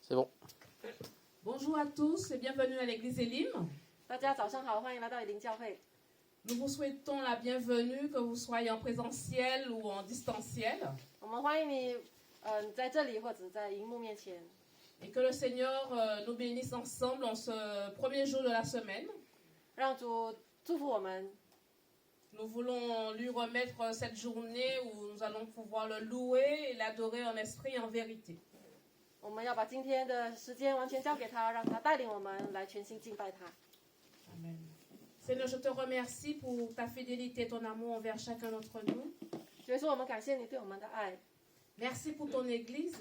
C'est bon. Bonjour à tous et bienvenue à l'église Elim. 大家早上好，欢迎来到以灵教会。 Nous vous souhaitons la bienvenue, que vous soyez en présentiel ou en distanciel, 我们欢迎你，在这里或者在荧幕面前。 et que le Seigneur nous bénisse ensemble en ce premier jour de la semaine. 让主祝福我们。 Nous voulons lui remettre cette journée où nous allons pouvoir le louer et l'adorer en esprit et en vérité. 我们要把今天的时间完全交给他，让他带领我们来全心敬拜他。 Amen. Seigneur, je te remercie pour ta fidélité et ton amour envers chacun d'entre nous. 所以说，我们感谢你对我们的爱， Merci pour ton Église.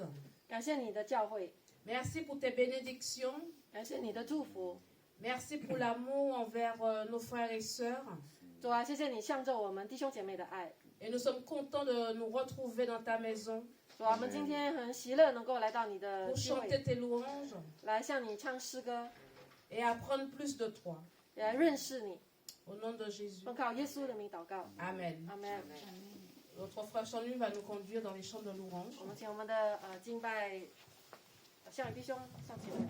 感谢你的教会， Merci pour tes bénédictions. 感谢你的祝福。 Merci pour l'amour envers nos frères et sœurs. 主啊，谢谢你向着我们弟兄姐妹的爱。 Et nous sommes contents de nous retrouver dans ta maison 主啊，我们今天很喜乐能够来到你的 pour 聚会， chanter tes louanges 来向你唱诗歌， et apprendre plus de toi. 来认识你。 Au nom de Jésus. 奉靠耶稣的名祷告， Amen. 阿门。 Notre frère Jean-Luc va nous conduire dans les chants de louanges. 我们请我们的敬拜向宇弟兄上前来。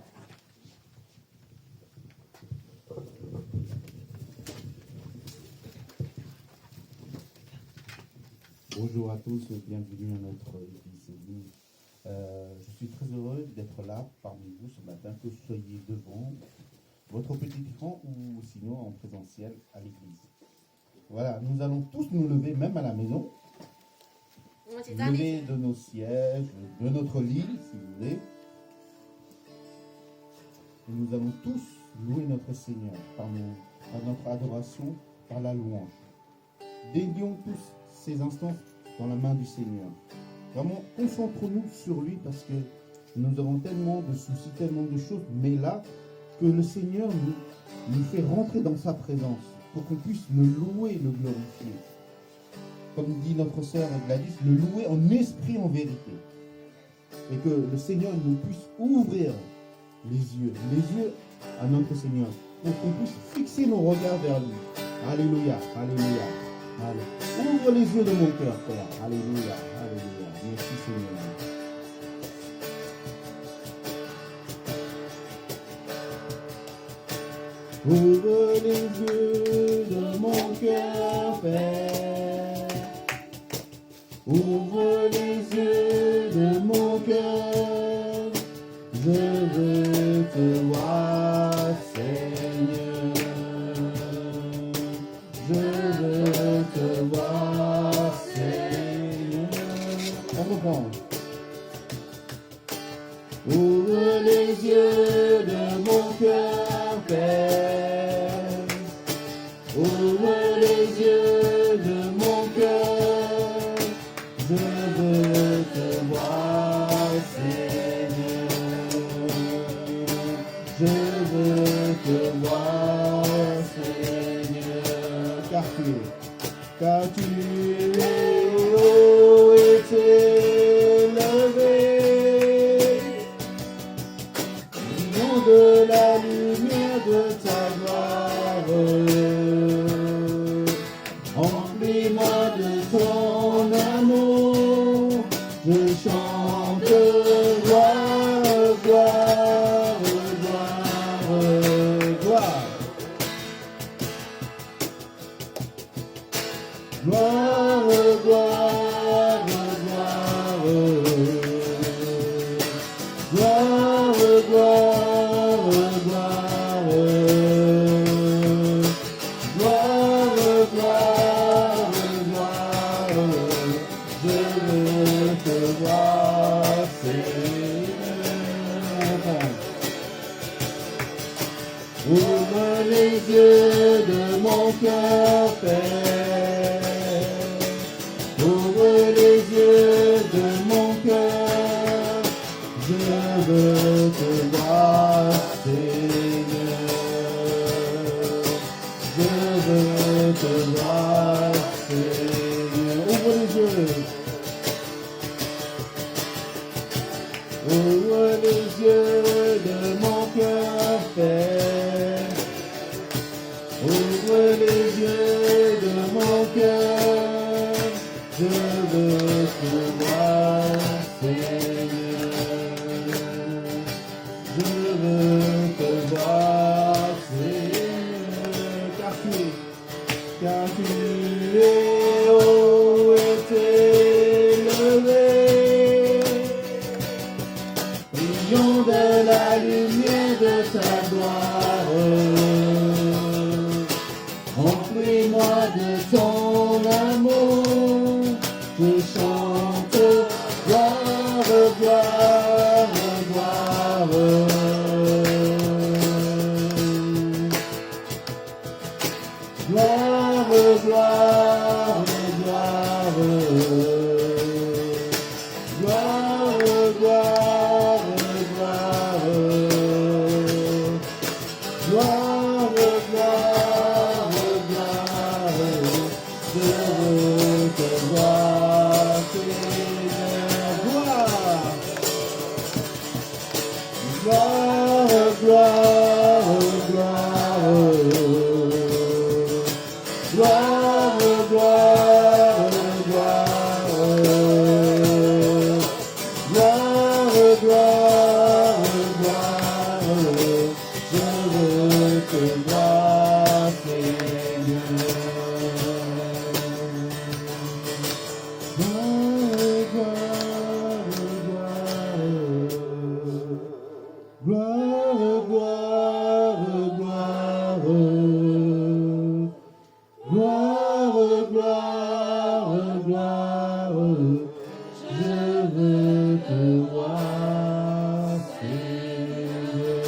Bonjour à tous, bienvenue à notre église Elim. Je suis très heureux d'être là parmi vous ce matin, que vous soyez devant votre petit écran ou sinon en présentiel à l'église. Voilà, nous allons tous nous lever, même à la maison, 我们请 nous 站立， lever de nos sièges, de notre lit, si vous voulez. Et nous allons tous louer notre Seigneur par notre adoration, par la louange. Dédions tous ces instants dans la main du Seigneur. Vraiment, concentrons-nous sur lui parce que nous avons tellement de soucis, tellement de choses, mais là, que le Seigneur nous fait rentrer dans sa présence pour qu'on puisse le louer, le glorifier. Comme dit notre sœur Gladys, le louer en esprit, en vérité. Et que le Seigneur nous puisse ouvrir les yeux à notre Seigneur, pour qu'on puisse fixer nos regards vers lui. Alléluia, alléluia. Alléluia. Ouvre les yeux de mon cœur, Père. Alléluia, alléluia. Merci Seigneur. Ouvre les yeux de mon cœur, Père. Ouvre les yeux de mon cœur. Je veux te voir, Seigneur. Je veux te voir, Seigneur. On reprend. Ouvre les yeux de mon cœur, Père. Ouvre les yeux de mon cœur. Je veux te voir, Seigneur. Je veux te voir, Seigneur. Car tu es haut et élevé. Vivons de la lumière de ta gloire. Remplis-moi de ton amour. Je chante gloire, gloire, gloire, gloire. Gloire, gloire, gloire. Gloire, gloire, gloire. Gloire, gloire, gloire. Je veux te voir, Seigneur. Ouvre les yeux de mon cœur, Père. Ouvre les yeux de mon cœur. Je veux te voir, Seigneur. Je veux te voir, Seigneur. Ouvre les yeux. Ouvre les yeux de mon cœur, Père. Ouvre les yeux de mon cœur. Je veux te voir, Seigneur. rayon de la lumière de ta gloire. Remplis-moi de ton amour, je chante gloire, gloire, gloire. Gloire, gloire, gloire. Gloire, gloire, gloire. Gloire, gloire, gloire. Je veux te voir, Seigneur. Gloire. Gloire, gloire, gloire. Gloire, gloire, gloire. Gloire, gloire, gloire. Je veux te voir, Seigneur. Gloire, gloire, gloire. Gloire, gloire, gloire. Je veux te voir, Seigneur.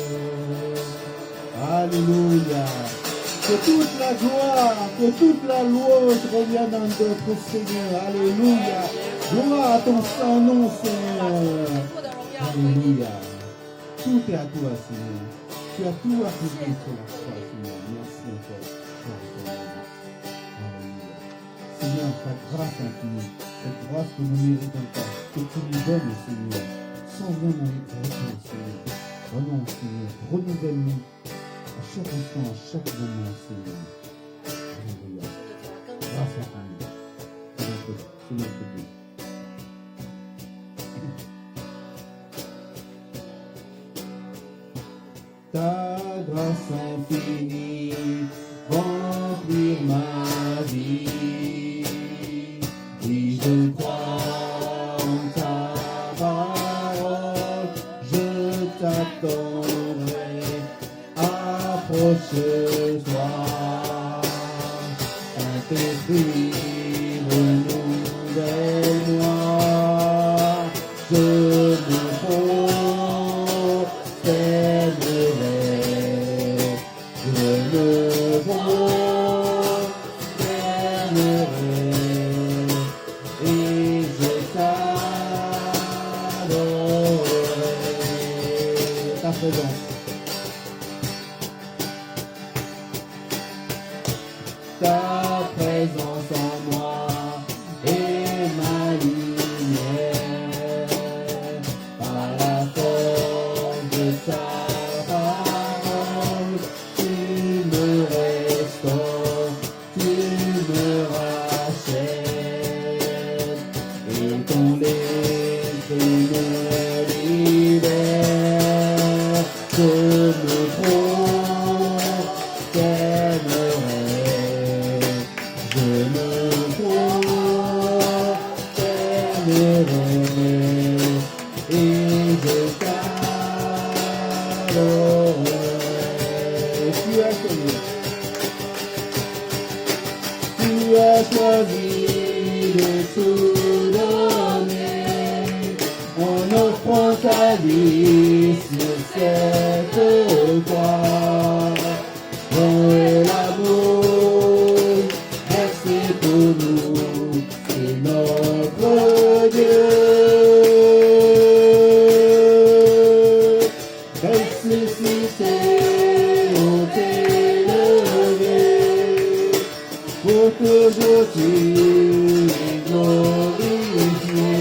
Alléluia. Que toute la gloire, que toute la louange revienne à notre Seigneur. Alléluia. Gloire à ton saint nom, Seigneur. Alléluia. Tout est à toi, Seigneur. Tu as tout accompli sur la croix, Seigneur. Merci encore. Alléluia. Seigneur, ta grâce infinie, cette grâce que nous ne méritons pas, que tu nous donnes, Seigneur, sans vraiment être reconnu, Seigneur. Vraiment, Seigneur, renouvelle-nous à chaque instant, à chaque moment, Seigneur. Alléluia. Grâce infinie. C'est notre Dieu. Ta grâce infinie remplir ma vie. Oui, je crois en ta parole, je t'attendrai. Approche-toi, Saint-Esprit, renouvelle-moi. Je me ta présence en moi est ma lumière, par la force de ta parole, tu me restaures, tu me rachètes, et ton esprit me libère, je me tu as choisi de tout donner en offrant ta vie sur cette croix. Bon est l'amour, merci pour nous, c'est notre Dieu. Ressuscité au élevé, pour toujours tu es glorifié.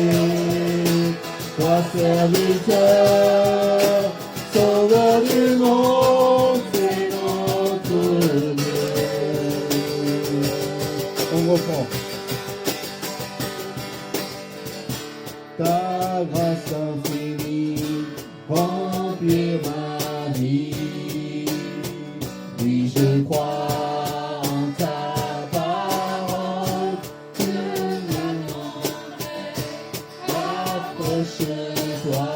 Toi serviteur, sauveur du monde, c'est notre Dieu. On reprend. Ta grâce infinie remplir ma vie. Oui, je crois en ta parole. Tu me demanderais, approche-toi.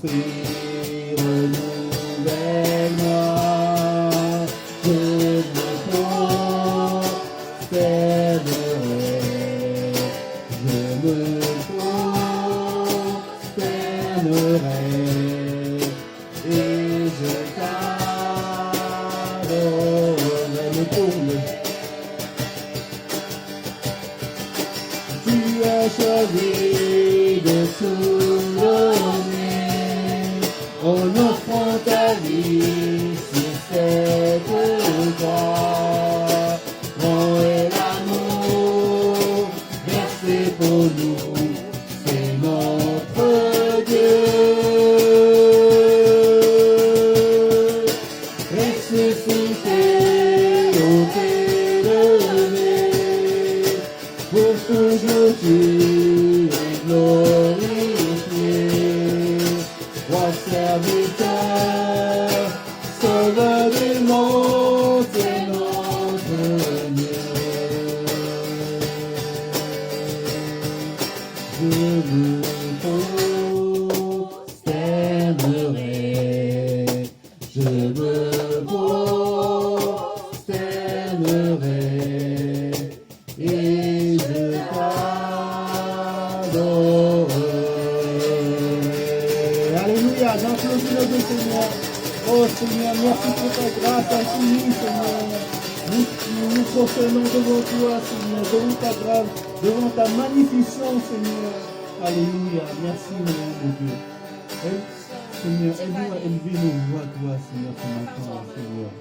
Esprit, renouvelle-moi. Je me prosternerai. Je me prosternerai. Et je t'adorerai. Me tourne. Tu as choisi de soulever en offrant ta vie sur cette croix. Grand est l'amour versé pour nous, c'est notre Dieu. Ressuscité au élevé, pour toujours tu es glorifié. Roi serviteur, sauveur du monde, c'est notre Dieu. Je me prosternerai, je me prosternerai, et je t'adorerai. Alléluia, j'applaudis notre Seigneur. Oh Seigneur, merci pour ta grâce infinie, Seigneur. Nous nous prosternons devant toi, Seigneur, devant ta grâce, devant ta magnificence, Seigneur. Alléluia, merci, mon Dieu. Seigneur, aide-nous à élever nos voix à toi, Seigneur, ce matin, Seigneur.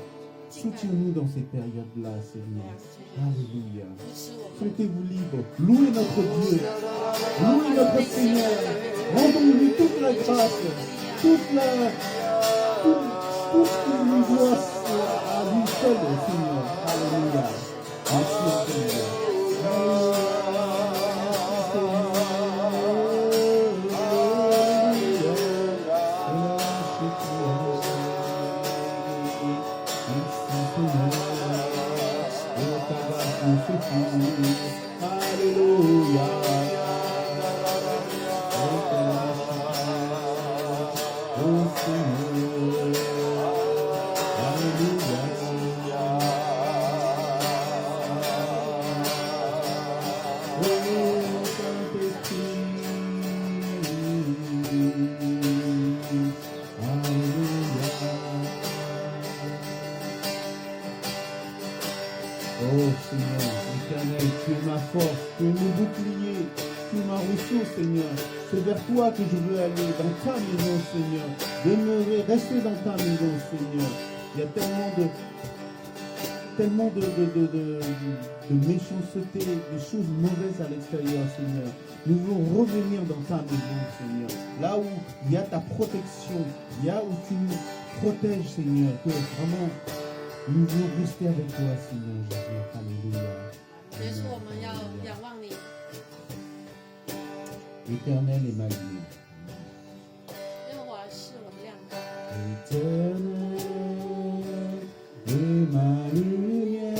Soutiens-nous dans ces périodes-là, Seigneur. Alléluia. Sentez-vous libre. Louez notre Dieu. Louez notre Seigneur. Rendons-lui toute la grâce, tout ce qu'il nous doit à lui seul, Seigneur. Alléluia. Merci, Seigneur. Alléluia. Oh Seigneur. Alléluia. Oh Saint-Esprit. Alléluia. Oh Seigneur, Éternel, tu es ma force, tu es mon bouclier, tu es ma ressource, Seigneur. C'est vers toi que je veux aller, dans ta maison, Seigneur. Demeurer, rester dans ta maison, Seigneur. Il y a tellement de méchanceté, de choses mauvaises à l'extérieur, Seigneur. Nous voulons revenir dans ta maison, Seigneur. Là où il y a ta protection, là où tu nous protèges, Seigneur. Que vraiment, nous voulons rester avec toi, Seigneur Jésus. Alléluia. 耶稣，我们要仰望你， Éternel est ma lumière. 耶和华是我的亮光。 Éternel est ma lumière.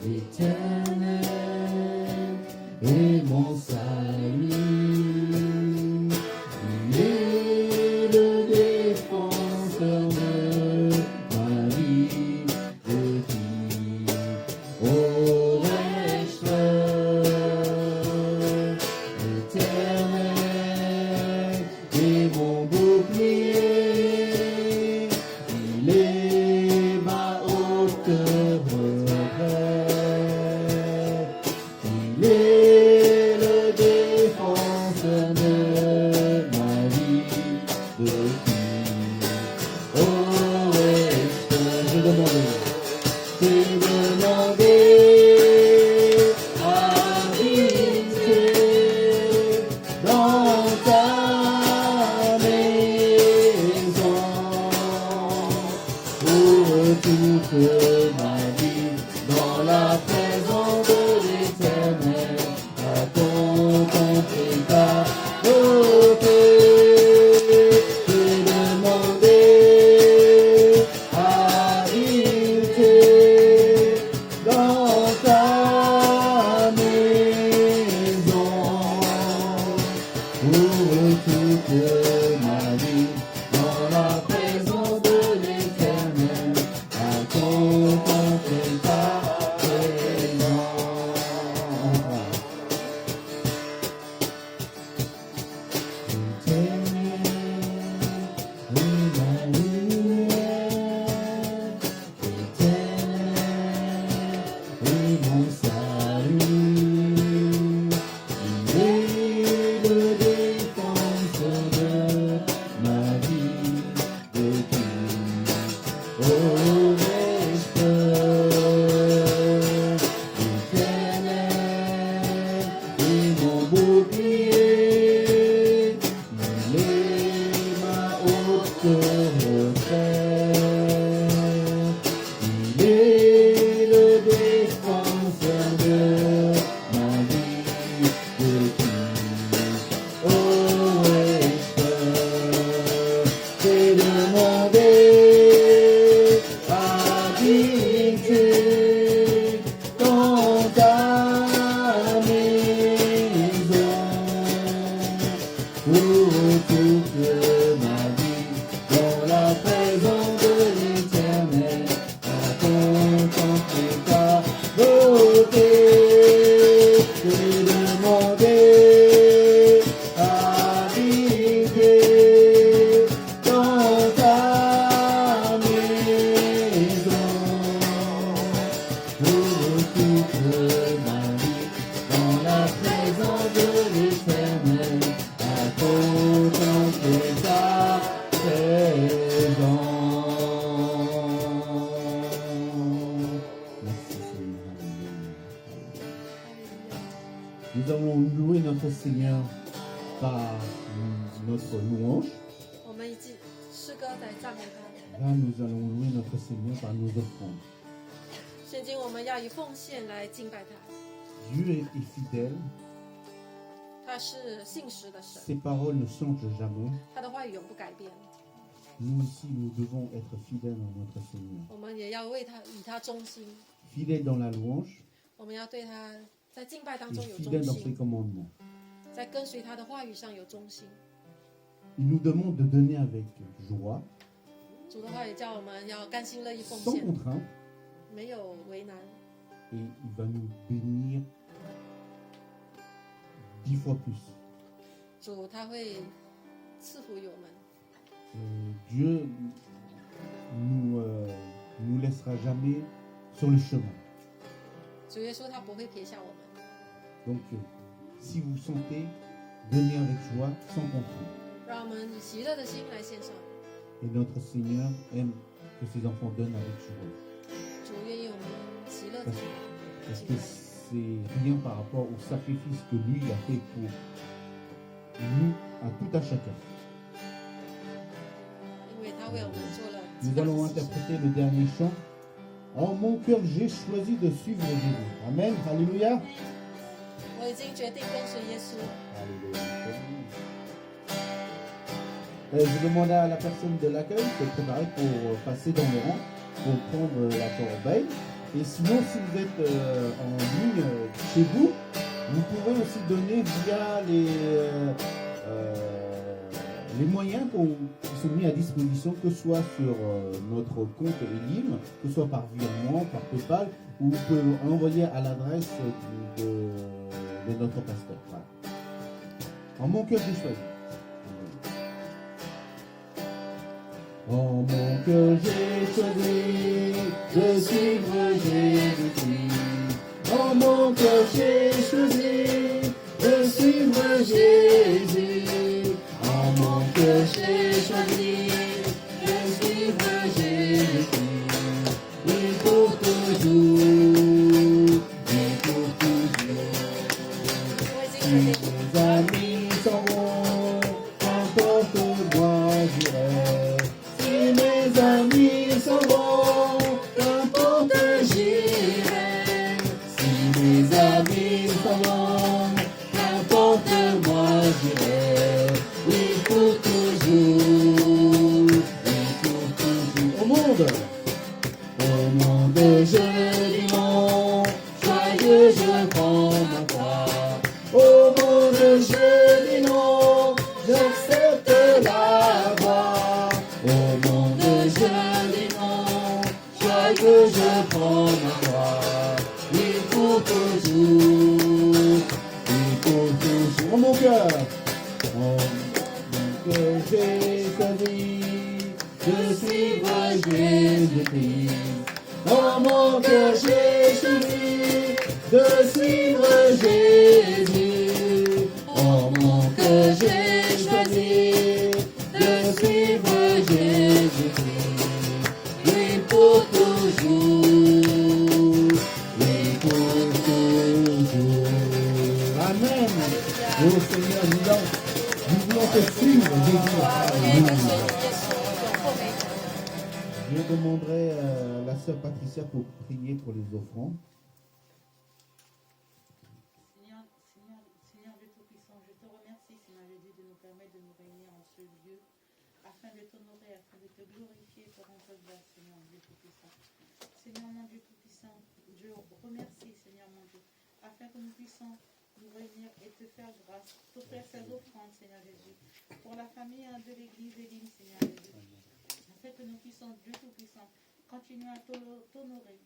Éternel est mon salut. Il est le défenseur de ma vie. De qui aurais-je peur? Éternel est mon bouclier. pour toute ma vie, dans la présence de l'Éternel, à contempler ta beauté, te demander à habiter dans ta maison, pour toute ma vie, dans la présence de l'Éternel, à contempler ta présence. Merci Seigneur. Nous allons louer notre Seigneur par notre louange. 我们以及诗歌来赞美他。 Là, nous allons louer notre Seigneur par nos offrandes. 现今我们要以奉献来敬拜他， Dieu est fidèle, 他是信实的神， ses paroles ne changent jamais. 他的话语永不改变。 Nous aussi, nous devons être fidèles en notre Seigneur. 我们也要为他以他忠心， Fidèles dans la louange 我们要对他在敬拜当 et 中有 fidèles 忠 dans ses 心， commandements. 在跟随他的话语上有忠心。 Il nous demande de donner avec joie, 主的话语叫我们要甘心乐意奉 sans 献， contrainte, 没有为难， et il va nous bénir 10 fois plus. 主他会赐福于我们。 Dieu nous laissera jamais sur le chemin. 主耶稣他不会撇下我们， Donc, si vous sentez, donnez avec joie, sans contrainte. 让我们以喜乐的心来献上。 Et notre Seigneur aime que ses enfants donnent avec joie. 主愿意我们喜乐的心， Parce que c'est rien par rapport au sacrifice que lui a fait pour nous, à tout à chacun. 因为他为我们做了极 Nous 大的 allons 牺牲。 interpréter le dernier chant. En mon cœur, j'ai choisi de suivre Jésus. Amen. Alléluia. 我已经决定跟随耶稣。 Alléluia. Je demandais à la personne de l'accueil de se préparer pour passer dans le rang, pour prendre la corbeille. Et sinon, si vous êtes en ligne chez vous, vous pourrez aussi donner via les moyens qui sont mis à disposition, que ce soit sur notre compte Elim, que ce soit par virement, par PayPal, ou vous pouvez envoyer à l'adresse de notre pasteur. Voilà. En mon cœur, j'ai choisi. En mon cœur, j'ai choisi de suivre Jésus-Christ. En mon cœur, j'ai choisi de suivre Jésus. En mon cœur, j'ai choisi de suivre Jésus-Christ. Oui, pour toujours, oui, pour toujours. 我已经 Si 决定。 mes amis s'en vont, qu'importe moi j'irai. Si mes amis s'en vont, qu'importe j'irai. Si mes amis s'en vont, qu'importe moi j'irai. Oui, pour toujours, oui, pour toujours. Au monde, je dis non, joyeux je prends ma croix. Au monde, je dis non, j'accepte la voie. Au monde, je dis non, joyeux je prends ma croix. Oui, pour toujours, oui, pour toujours. En mon cœur, j'ai choisi de suivre Jésus-Christ. Dans mon cœur, j'ai choisi de suivre Jésus. En mon cœur, j'ai choisi de suivre Jésus-Christ. Oui, pour toujours. Oui, pour toujours. Amen. Oh Seigneur, nous voulons te suivre, Jésus. 我愿意跟随 Alléluia. 主耶稣，永不为难。 Je demanderai à la sœur Patricia pour prier pour les offrandes. Seigneur Dieu Tout-Puissant, je te remercie, Seigneur Jésus, de nous permettre de nous réunir en ce lieu, afin de t'honorer, afin de te glorifier pour rendre grâce, Seigneur Dieu Tout-Puissant. Seigneur mon Dieu Tout-Puissant, je remercie, Seigneur mon Dieu, afin que nous puissions nous réunir et te faire grâce, t'offrir ces offrandes Seigneur Jésus, pour la famille de l'église Élim, Seigneur Jésus, afin que nous puissions, Dieu Tout-Puissant, continuer à t'honorer,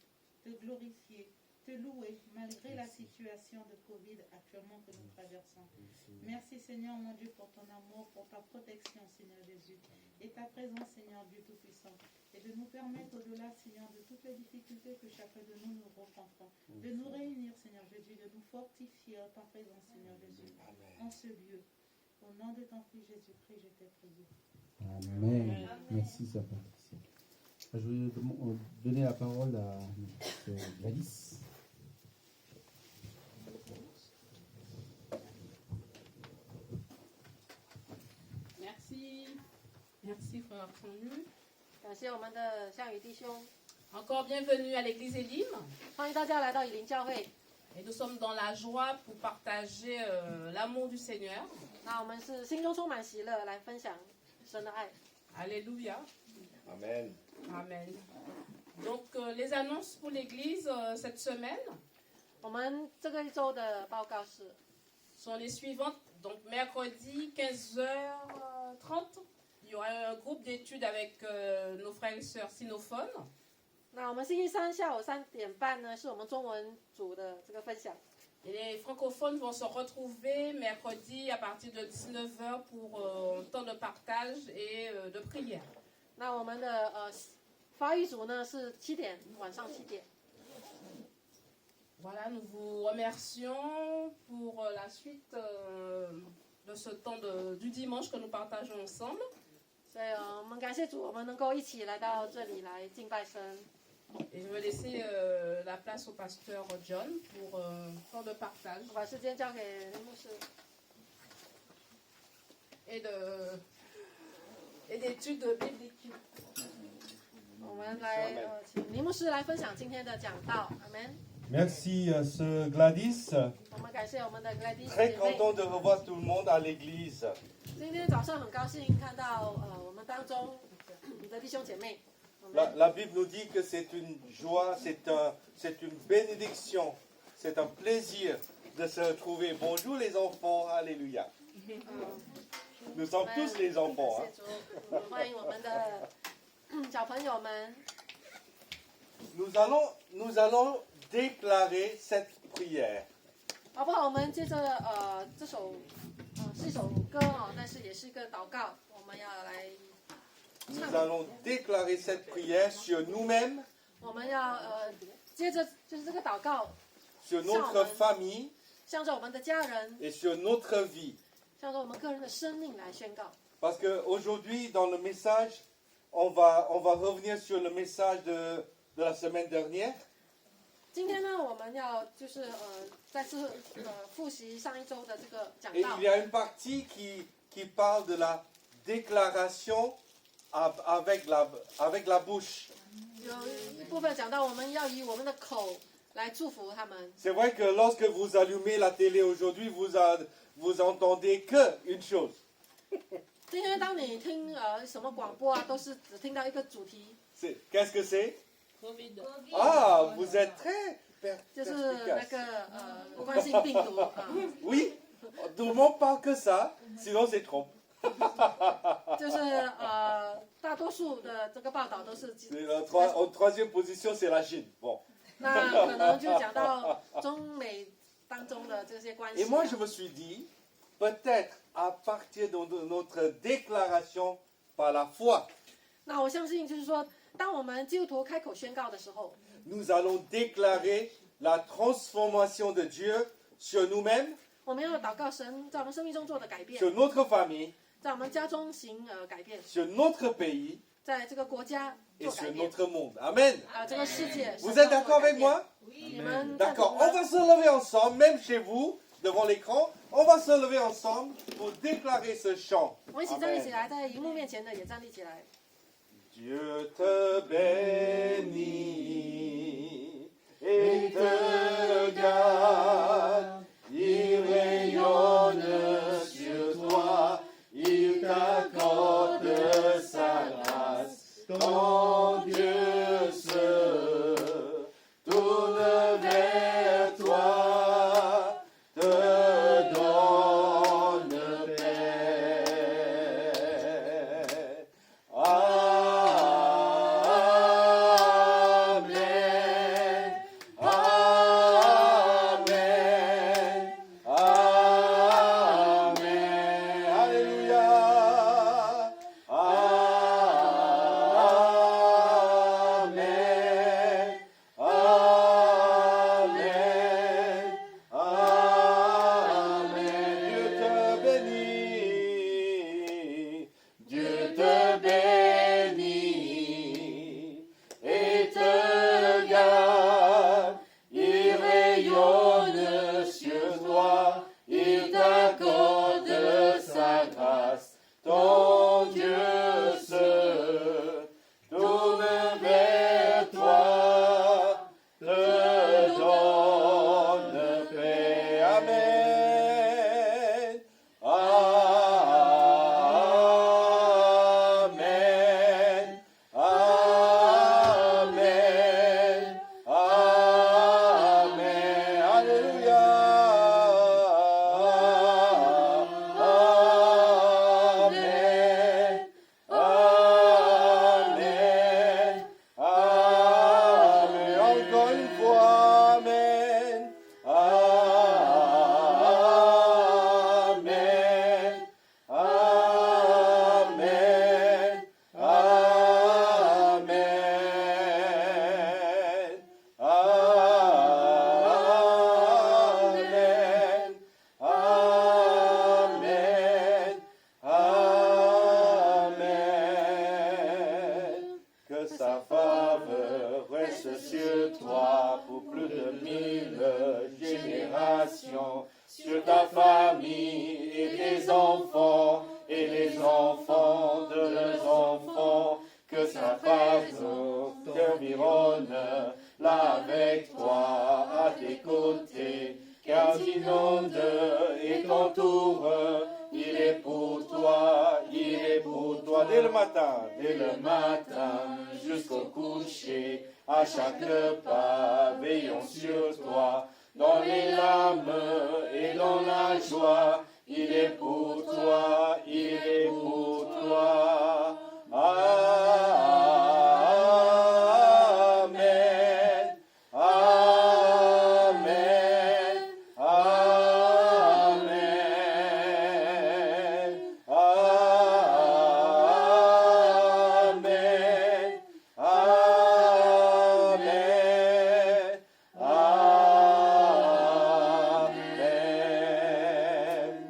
te glorifier, te louer, malgré la situation de Covid actuellement que nous traversons. Merci Seigneur, mon Dieu, pour ton amour, pour ta protection, Seigneur Jésus, et ta présence, Seigneur Dieu Tout-Puissant, et de nous permettre, au-delà, Seigneur, de toutes les difficultés que chacun de nous rencontrons, de nous réunir, Seigneur Jésus, de nous fortifier en ta présence, Seigneur Jésus, en ce lieu. Au nom de ton Fils Jésus-Christ, je t'ai prié. Amen. Merci, Sœur Patricia. Je vais donner la parole à Gladys. Merci. Merci, frère Samuel. 感谢我们的项羽弟兄， Encore bienvenue à l'église Elim. 欢迎大家来到以林教会。 Et nous sommes dans la joie pour partager l'amour du Seigneur. 那我们是心中充满喜乐，来分享神的爱。 Alléluia. Amen. Amen. Donc, les annonces pour l'église cette semaine 我们这个一周的报告是， sont les suivantes. Donc, mercredi, 15h30, il y aura un groupe d'études avec nos frères et sœurs sinophones. 那我们星期三下午3点半呢，是我们中文组的这个分享。 Et les francophones vont se retrouver mercredi à partir de 19h pour un temps de partage et de prière. 那我们的法语组呢是晚上7点。 Voilà, nous vous remercions pour la suite de ce temps du dimanche que nous partageons ensemble. 所以我们感谢主，我们能够一起来到这里来敬拜神。 Et je vais laisser la place au pasteur John pour temps de partage 我把时间交给林牧师。 et d'études bibliques. 我们来请林牧师来分享今天的讲道。阿门。 Merci, Sœur Gladys. 我们感谢我们的 Gladys Très 姐妹。 content de revoir tout le monde à l'église. 今天早上很高兴看到我们当中你的弟兄姐妹。 La Bible nous dit que c'est une joie, c'est une bénédiction, c'est un plaisir de se retrouver. Bonjour les enfants, alléluia. Nous sommes tous les enfants. 谢主，欢迎我们的小朋友们。 Nous allons déclarer cette prière. 好不好？我们接着这首是一首歌但是也是一个祷告，我们要来 Nous allons déclarer cette prière sur nous-mêmes, 我们要接着就是这个祷告， sur notre famille 向着我们的家人， et sur notre vie. 向着我们个人的生命来宣告。 Parce qu'aujourd'hui, dans le message, on va revenir sur le message de la semaine dernière. 今天呢，我们要就是再次复习上一周的这个讲 Et 道 il y a une partie qui parle de la déclaration avec la bouche. 有一部分讲到我们要以我们的口来祝福他们。 C'est vrai que lorsque vous allumez la télé aujourd'hui, vous entendez qu'une chose. 今天当你听什么广播都是只听到一个主题， Qu'est-ce que c'est? Covid. Ah, vous êtes très 就是那 perspicace. 个冠心病毒Oui, tout le monde parle que ça, sinon c'est trop. 就是大多数的这个报道都是， En troisième position, c'est la Chine. Bon. 那可能就讲到中美当中的这些关系 Et moi, je me suis dit, peut-être à partir de notre déclaration par la foi, 那我相信就是说，当我们基督徒开口宣告的时候， nous allons déclarer la transformation de Dieu sur nous-mêmes, 我们要祷告神在我们生命中做的改变， sur notre famille, 在我们家中行改变， sur notre pays 在这个国家 et 做改 sur 变， notre monde. Amen. 这个世界。 Vous êtes d'accord avec moi? 你们赞 D'accord. 同 On 吗？ va se lever ensemble, même chez vous, devant l'écran. On va se lever ensemble pour déclarer ce chant. 我们一起站立起 Amen. 来，在荧幕面前的也站立起来。 Dieu te bénit et te garde, il rayonne sur toi, il t'accorde sa grâce. Ton Dieu se tourne vers toi, te donne paix. enfants et les enfants de leurs enfants, que sa pardon t'environne, là avec toi à tes côtés, car t'inonde et t'entoure. Il est pour toi, dès le matin jusqu'au coucher, à chaque pas, veillons sur toi, dans les larmes et dans la joie, il est pour toi, Amen, Amen, Amen, Amen, Amen, Amen.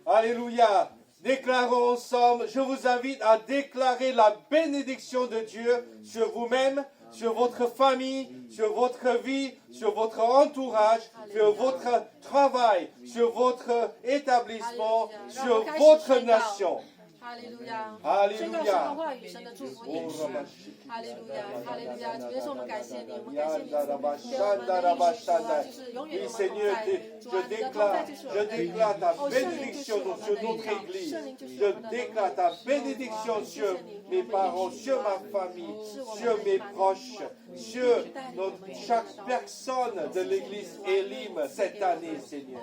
Alléluia. Déclarons ensemble, je vous invite à déclarer la bénédiction de Dieu sur vous-même, sur votre famille, sur votre vie, sur votre entourage, sur votre travail, sur votre établissement, sur votre nation. 哈利路亚！ Alléluia. 宣告神的话语，神的祝福应许。哈利路亚，哈利路亚！主耶稣，我们感谢你，我们感谢你，给我们的应许主啊，就是永远与我们 Seigneur, 同在。主啊，你的同在就是我 je 们的 déclare ta 哦，圣灵就是我 bénédiction 们 sur 的 notre 力量， église. 圣灵就是 Je 我们的能力。 déclare ta bénédiction sur mes parents, sur ma famille, sur mes proches, sur chaque personne de l'église Elim cette année, Seigneur.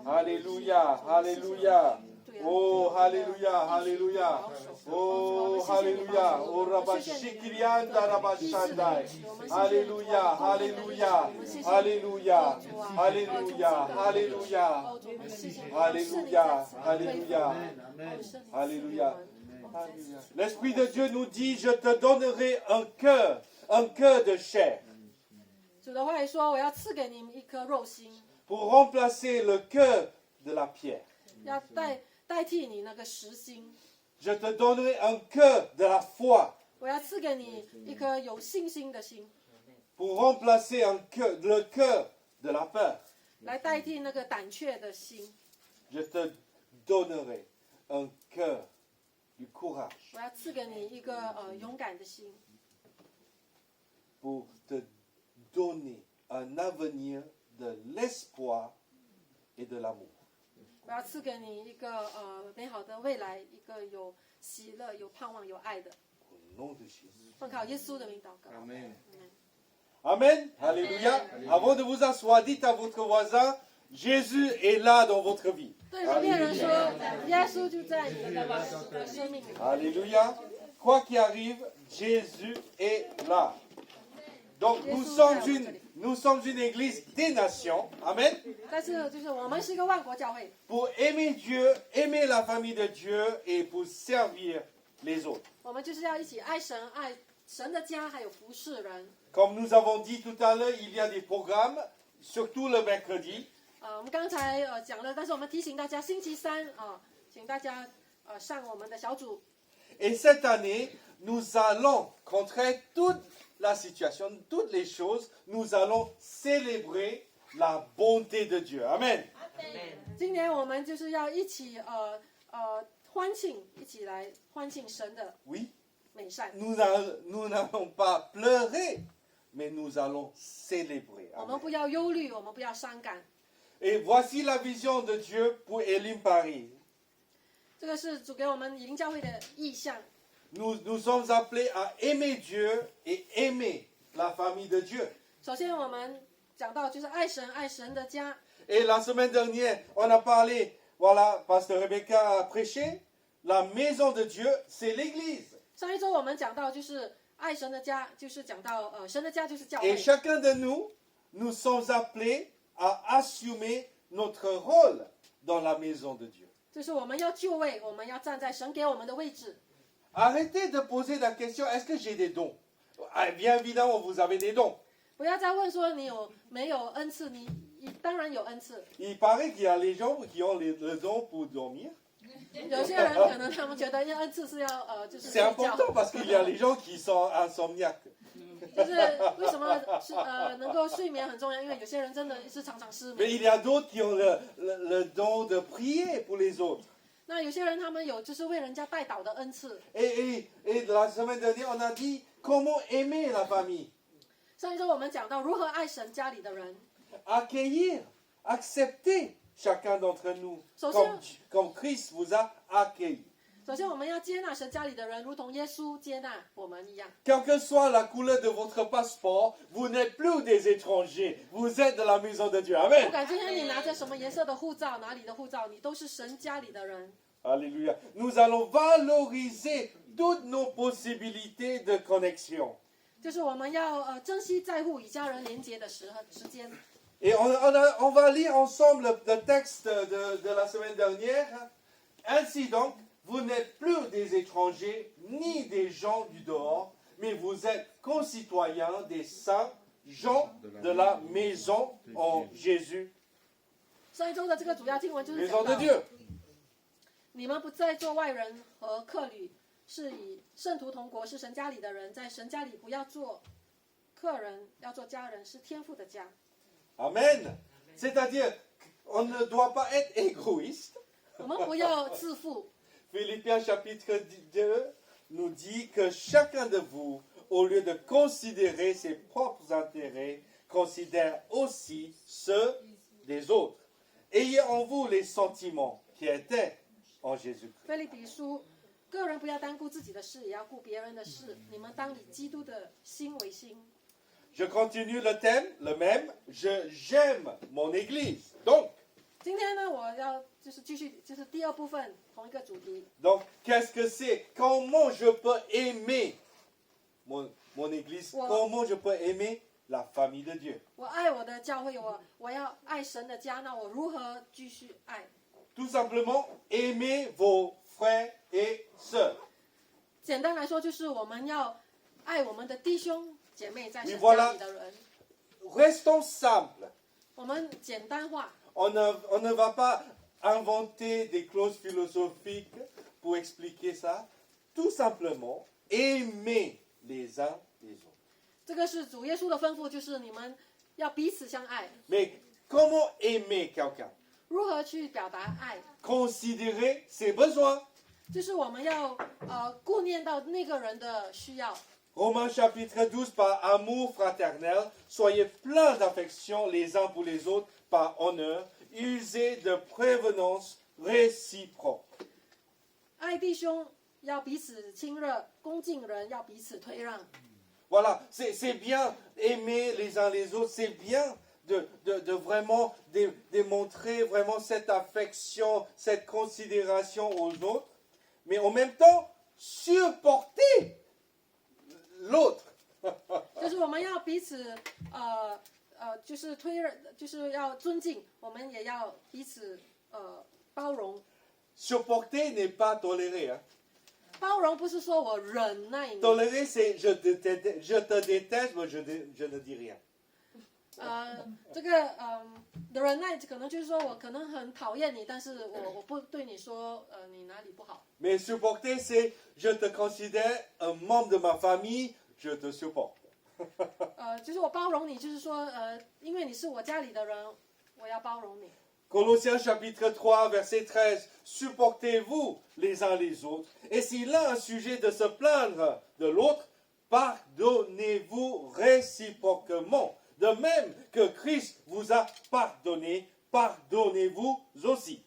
Alléluia, Alléluia. Oh, Alléluia, Alléluia. Oh, Alléluia. Oh, Rabashikirianda, Rabashandai. Alléluia, Alléluia, Alléluia, Alléluia, Alléluia. Alléluia, Alléluia, Alléluia. L'Esprit de Dieu nous dit, je te donnerai un cœur de chair, 主的话语说：“我要赐给你们一颗肉心， pour remplacer le cœur de la pierre. 要代替你那个实心。 Je te donnerai un cœur de la foi, 我要赐给你一颗有信心的心， pour remplacer le cœur de la peur. 来代替那个胆怯的心。 Je te donnerai un cœur du courage, 我要赐给你一个勇敢的心， pour te donner un avenir de l'espoir et de l'amour. 我要赐给你一个美好的未来，一个有喜乐、有盼望、有爱的。 Au nom de Jésus. 奉靠耶稣的名祷告。 Amen. Alléluia. Avant de vous asseoir, dites à votre voisin, Jésus est là dans votre vie. 对旁边人说，耶稣就在你的生命里。 Alléluia. Quoi qu'il arrive, Jésus est là. Donc nous sommes une église des nations. Amen. 但是就是我们是一个万国教会， Pour aimer Dieu, aimer la famille de Dieu et pour servir les autres. 我们就是要一起爱神、爱神的家，还有服侍人。 Comme nous avons dit tout à l'heure, il y a des programmes, surtout le mercredi. 我们刚才讲了，但是我们提醒大家，星期三请大家上我们的小组。 Et cette année, nous allons, contre toute la situation, toutes les choses, nous allons célébrer la bonté de Dieu. Amen. 今年我们就是要一起欢庆，一起来欢庆神的 Oui, 美善。 nous n'allons pas pleurer, mais nous allons célébrer. 我们 Amen. 不要忧虑，我们不要伤感。 Et voici la vision de Dieu pour Elim Paris. 这个是主给我们以灵教会的意向。 Nous sommes appelés à aimer Dieu et aimer la famille de Dieu. 首先，我们讲到就是爱神，爱神的家。 Et la semaine dernière, on a parlé, voilà, Pasteur Rebecca a prêché, la maison de Dieu, c'est l'église. 上一周我们讲到就是爱神的家，就是讲到神的家就是教 Et 会。 chacun de nous, nous sommes appelés à assumer notre rôle dans la maison de Dieu. 就是我们要就位，我们要站在神给我们的位置。 Arrêtez de poser la question, est-ce que j'ai des dons? Ah, bien évidemment, vous avez des dons. 不要再问说你有没有恩赐，你当然有恩赐。 Il paraît qu'il y a les gens qui ont le don pour dormir. 有些人可能他们觉得要恩赐是要就是睡 C'est 觉， important parce qu'il y a les gens qui sont insomniaques. 就是为什么能够睡眠很重要，因为有些人真的是常常失 Mais 眠。 il y a d'autres qui ont le don de prier pour les autres. 那有些人他们有就是为人家代祷的恩赐。 Et la semaine dernière, on a dit comment aimer la famille. 上一周我们讲到如何爱神家里的人， Accueillir, accepter chacun d'entre nous Sauf comme Christ vous a accueilli. 首先我们要接纳神家里的人，如同耶稣接纳我们一样。 Quelle que soit la couleur de votre passeport, vous n'êtes plus des étrangers, vous êtes de la maison de Dieu. 不 Amen. 管今天你拿着什么颜色的护照，哪里的护照，你都是神家里的人。 Alléluia. Nous allons valoriser toutes nos possibilités de connexion. 就是我们要珍惜在乎与家人连结的时间。 Et on va lire ensemble le texte de la semaine dernière. Ainsi donc, vous n'êtes plus des étrangers ni des gens du dehors, mais vous êtes concitoyens des saints gens de la maison en Jésus, 上一周的这个主要经文就是 maison 讲 de 到， Dieu. 你们不再做外人和客旅，是以圣徒同国，是神家里的人，在神家里不要做客人，要做家人，是天父的家。 Amen. C'est-à-dire, on ne doit pas être égoïste. 我们不要自负。 Philippiens chapitre 2 nous dit que chacun de vous, au lieu de considérer ses propres intérêts, considère aussi ceux des autres. Ayez en vous les sentiments qui étaient en Jésus-Christ. 腓立比书，个人不要单顾自己的事，也要顾别人的事。你们当以基督的心为心。 Je continue le thème, le même. J'aime mon Église. Donc, 今天呢，我要就是继续，就是第二部分同一个主题。 qu'est-ce que c'est? Comment je peux aimer mon Église? Wow. Comment je peux aimer la famille de Dieu? 我爱我的教会，我要爱神的家，那我如何继续爱？ Tout simplement, aimez vos frères et sœurs. 简单来说，就是我们要爱我们的弟兄姐妹，在神 voilà. 家里的人。 Restons simples. 我们简单化， On ne va pas inventer des clauses philosophiques pour expliquer ça. Tout simplement, aimer les uns les autres. 这个是主耶稣的吩咐，就是你们要彼此相爱。 Mais comment aimer quelqu'un? 如何去表达爱？ Considérer ses besoins. 就是我们要顾念到那个人的需要。 Romains chapitre 12, par amour fraternel, soyez pleins d'affection les uns pour les autres, par honneur, usez de prévenance réciproque. 爱弟兄要彼此亲热，恭敬人要彼此推让。 Voilà, c'est bien aimer les uns les autres, c'est bien de vraiment démontrer vraiment cette affection, cette considération aux autres, mais en même temps, supporter l'autre. 就是我们要彼此就是推让，就是要尊敬，我们也要彼此包容。 Supporter n'est pas tolérer. Hein. 包容不是说我忍耐你， Tolérer, c'est je te déteste, mais je ne dis rien. 这个的忍耐可能就是说我可能很讨厌你，但是我不对你说你哪里不好。 Mais supporter, c'est je te considère un membre de ma famille, je te supporte. 就是我包容你，就是说因为你是我家里的人，我要包容你。 Colossiens chapitre 3, verset 13, supportez-vous les uns les autres, et s'il a un sujet de se plaindre de l'autre, pardonnez-vous réciproquement. De même que Christ vous a pardonné, pardonnez-vous aussi.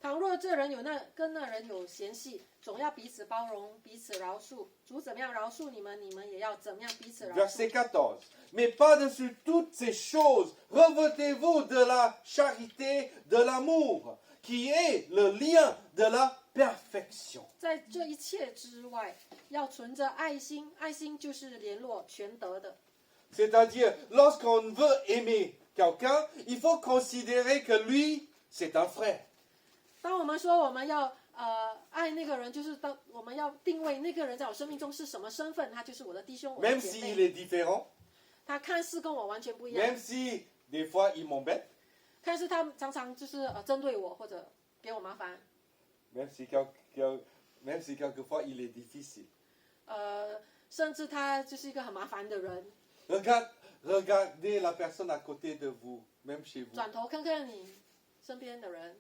倘若这人跟那人有嫌隙，总要彼此包容，彼此饶恕。主怎么样饶恕你们，你们也要怎么样彼此饶 Verset 恕。 14. Mais par-dessus toutes ces choses, revêtez-vous de la charité, de l'amour, qui est le lien de la perfection. 在这一切之外，要存着爱心，爱心就是联络全德的。 C'est-à-dire, lorsqu'on veut aimer quelqu'un, il faut considérer que lui, c'est un frère. 当我们说我们要爱那个人，就是我们要定位那个人在我生命中是什么身份，他就是我的弟兄，我的 Même 姐 s'il 妹。 est différent, 他看似跟我完全不一样， même si des fois il m'embête, 看似他常常就是针对我或者给我麻烦， même si quelquefois il est difficile. 甚至他就是一个很麻烦的人。 Regardez la personne à côté de vous, même chez vous. 转头看看你身边的人，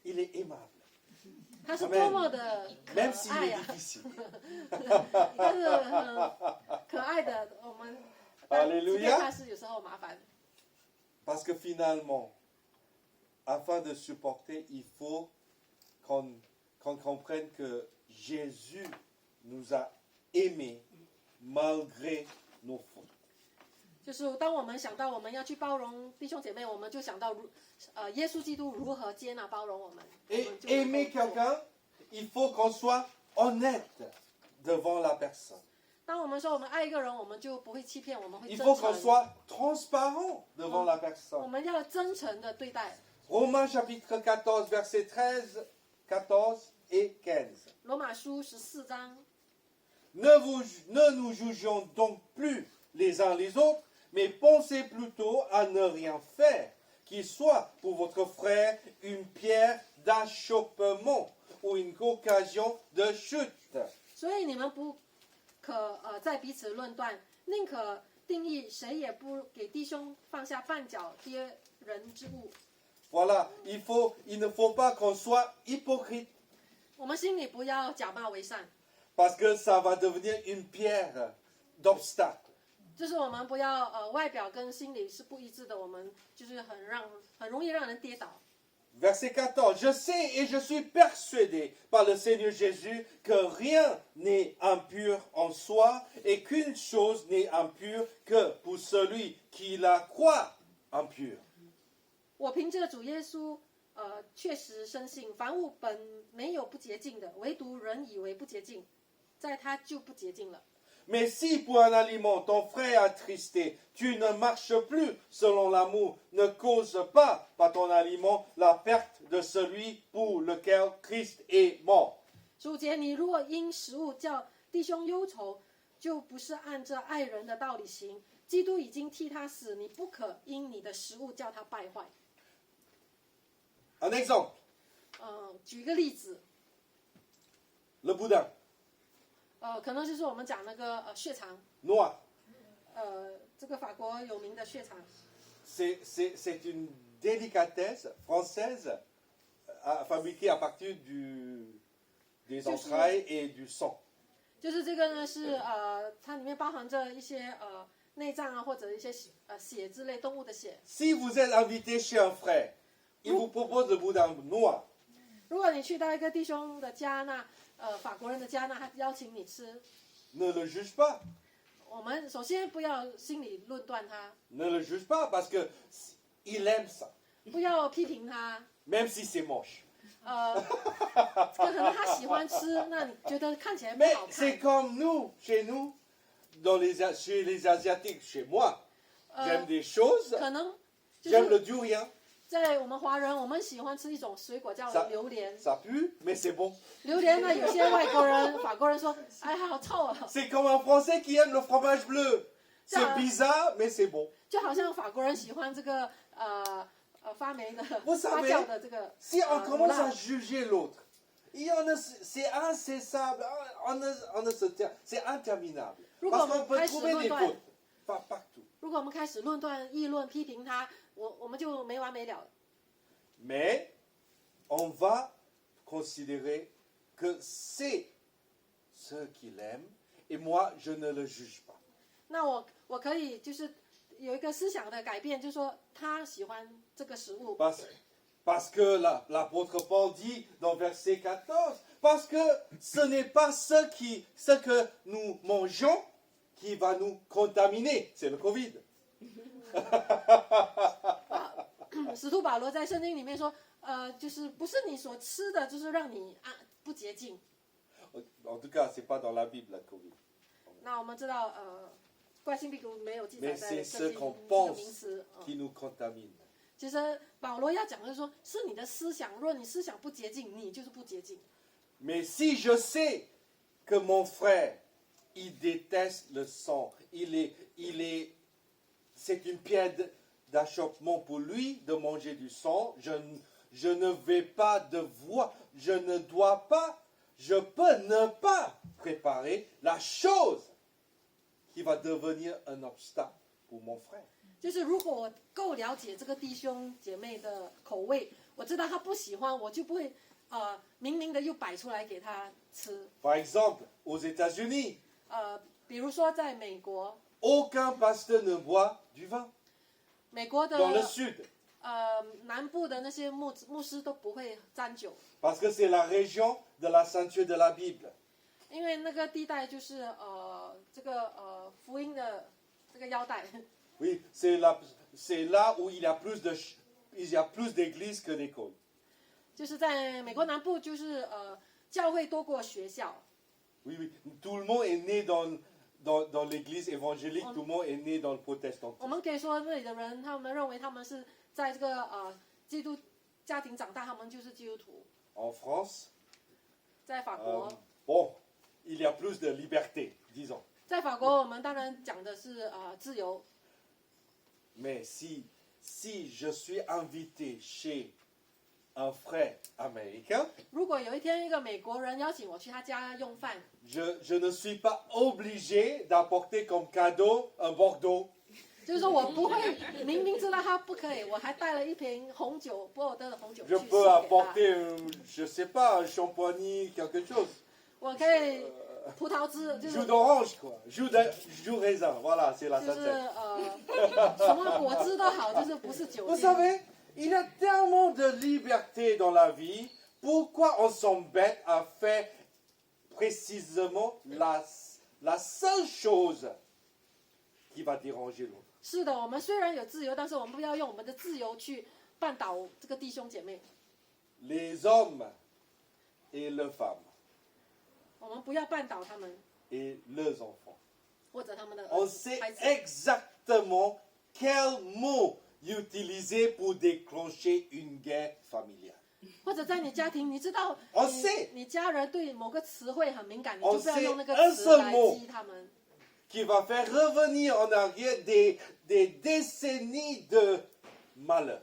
Il est aimable. 他是多么的可 Même s'il 爱 est 啊！ difficile. 他是很可爱的，我们但即便他是有时候麻烦， Parce que finalement, afin de supporter, il faut qu'on comprenne que Jésus nous a aimés malgré nos fautes. 就是当我们想到我们要去包容弟兄姐妹，我们就想到耶稣基督如何接纳包容我们。 Et 我们就能够 aimer 做 quelqu'un, il faut qu'on soit honnête devant la personne. 当我们说我们爱一个人，我们就不会欺骗，我们会 Il 真 faut qu'on 诚， soit transparent devant la 我 personne. 们要真诚的对待。 Romains chapitre 14, versets 13, 14 et 15. 罗马书14章， Ne nous jugeons donc plus les uns les autres, mais pensez plutôt à ne rien faire, qu'il soit pour votre frère une pierre d'achoppement ou une occasion de chute. 所以你们不可在彼此论断，宁可定义谁也不给弟兄放下绊脚跌人之物。 Voilà, il ne faut pas qu'on soit hypocrite, 我们心里不要假冒为善， parce que ça va devenir une pierre d'obstacle. 就是我们不要外表跟心里是不一致的，我们就是很容易让人跌倒。 Verset 14, je sais et je suis persuadé par le Seigneur Jésus que rien n'est impur en soi et qu'une chose n'est impure que pour celui qui la croit impure. 我凭着主耶稣，确实深信，凡物本没有不洁净的，唯独人以为不洁净，在他就不洁净了。 Mais si pour un aliment ton frère est attristé, tu ne marches plus selon l'amour, ne cause pas par ton aliment la perte de celui pour lequel Christ est mort. 主节，你若因食物叫弟兄忧愁，就不是按着爱人的道理行。基督已经替他死，你不可因你的食物叫他败坏。 Un exemple, 举一个例子， le boudin, 可能就是我们讲那个血肠， noix. 这个法国有名的血肠， C'est une délicatesse française fabriquée à partir des entrailles et du sang. 就是这个呢是它里面包含着一些内脏啊或者一些血之类动物的血。 Si vous êtes invité chez un frère, il vous propose le boudin noir. 如果你去到一个弟兄的家，那法国人的家，那他邀请你吃， Ne le juge pas. 我们首先不要心里论断他， Ne le juge pas parce que il aime ça, 不要批评他。 même si c'est moche. 可能他喜欢吃，那你觉得看起来不 Mais 好 c'est 看。 comme nous, chez nous, chez les Asiatiques, chez moi. J'aime des choses, 可能就 j'aime 是 le durian. 在我们华人，我们喜欢吃一种水果叫榴莲。 Ça pue, mais c'est bon. 榴莲呢，有些外国人、法国人说，哎，好臭啊！ C'est comme un Français qui aime le fromage bleu. C'est Ça- bizarre, mais c'est bon. 就好像法国人喜欢这个发霉的、不是发酵的这个 Si on 乳 commence 酪 à juger l'autre, c'est incessable, on ne se tient, c'est interminable. Parce qu'on peut trouver des fautes partout. 如果我们开始论断、议论、批评他，我们就没完没了了。 Mais on va considérer que c'est ce qu'il aime et moi, je ne le juge pas. 那我可以就是有一个思想的改变，就是说他喜欢这个食物， Parce que l'apôtre Paul dit dans verset 14, parce que ce n'est pas ce que nous mangeons qui va nous contaminer, c'est le Covid. 使徒保罗在圣经里面说，就是不是你所吃的，就是让你不洁净。 En tout cas, c'est pas dans la Bible, la Covid. 那我们知道，冠心病毒没有记载 Mais 在 c'est 圣 ce 经 qu'on 这个 pense 名词。 qui nous contamine. 其实保罗要讲的是说，是你的思想，若你思想不洁净，你就是不洁净。 Mais si je sais que mon frère, il déteste le sang, c'est une pierre d'achoppement pour lui de manger du sang, je ne vais pas devoir, je peux ne pas préparer la chose qui va devenir un obstacle pour mon frère. 就是如果我够了解这个弟兄姐妹的口味，我知道他不喜欢，我就不会明明的又摆出来给他吃。 Par exemple, aux États-Unis, 比如说在美国， aucun pasteur ne boit du vin. 美国的 Dans le sud, 南部的那些牧师都不会沾酒， parce que c'est la région de la ceinture de la Bible. 因为那个地带就是这个福音的这个腰带， Oui, c'est là où il y a plus d'églises que d'écoles. 就是在美国南部，就是教会多过学校。 Oui, oui. Tout le monde est né dans l'église évangélique, tout le monde est né dans le 我 protestantisme. 们可以说那里的人，他们认为他们是在这个基督家庭长大，他们就是基督徒。 En France, 在法国， bon, il y a plus de liberté, disons. 在法国我们当然讲的是自由， Mais si je suis invité chez un frère américain, 如果有一天一个美国人邀请我去他家用饭， je ne suis pas obligé d'apporter comme cadeau un Bordeaux. 就是说我不会明明知道他不可以，我还带了一瓶红酒，波尔多的红酒去 Je 送 peux 给他。 apporter, je sais pas, un champagny, quelque chose. 我可以葡萄汁，就是 Jus d'orange, quoi. Jus raisin, voilà, c'est la 就是 synthèse. 什么果汁都好，就是不是酒 Vous 精。 savez, il y a tellement de liberté dans la vie. Pourquoi on s'embête à faire précisément la seule chose qui va déranger l'autre? 是的，我们虽然有自由，但是我们不要用我们的自由去绊倒这个弟兄姐妹。 Les hommes et les femmes 我们不要绊倒他们 et leurs enfants. 或者他们的 On 儿子 sait 孩子。 exactement quel mot utiliser pour déclencher une guerre familiale. 或者在你家庭，你知道 On sait 你家人对某个词汇很敏感，你 On 就不要用那个 sait un 词 seul 来 mot 激他们。 qui va faire revenir en arrière des décennies de malheur.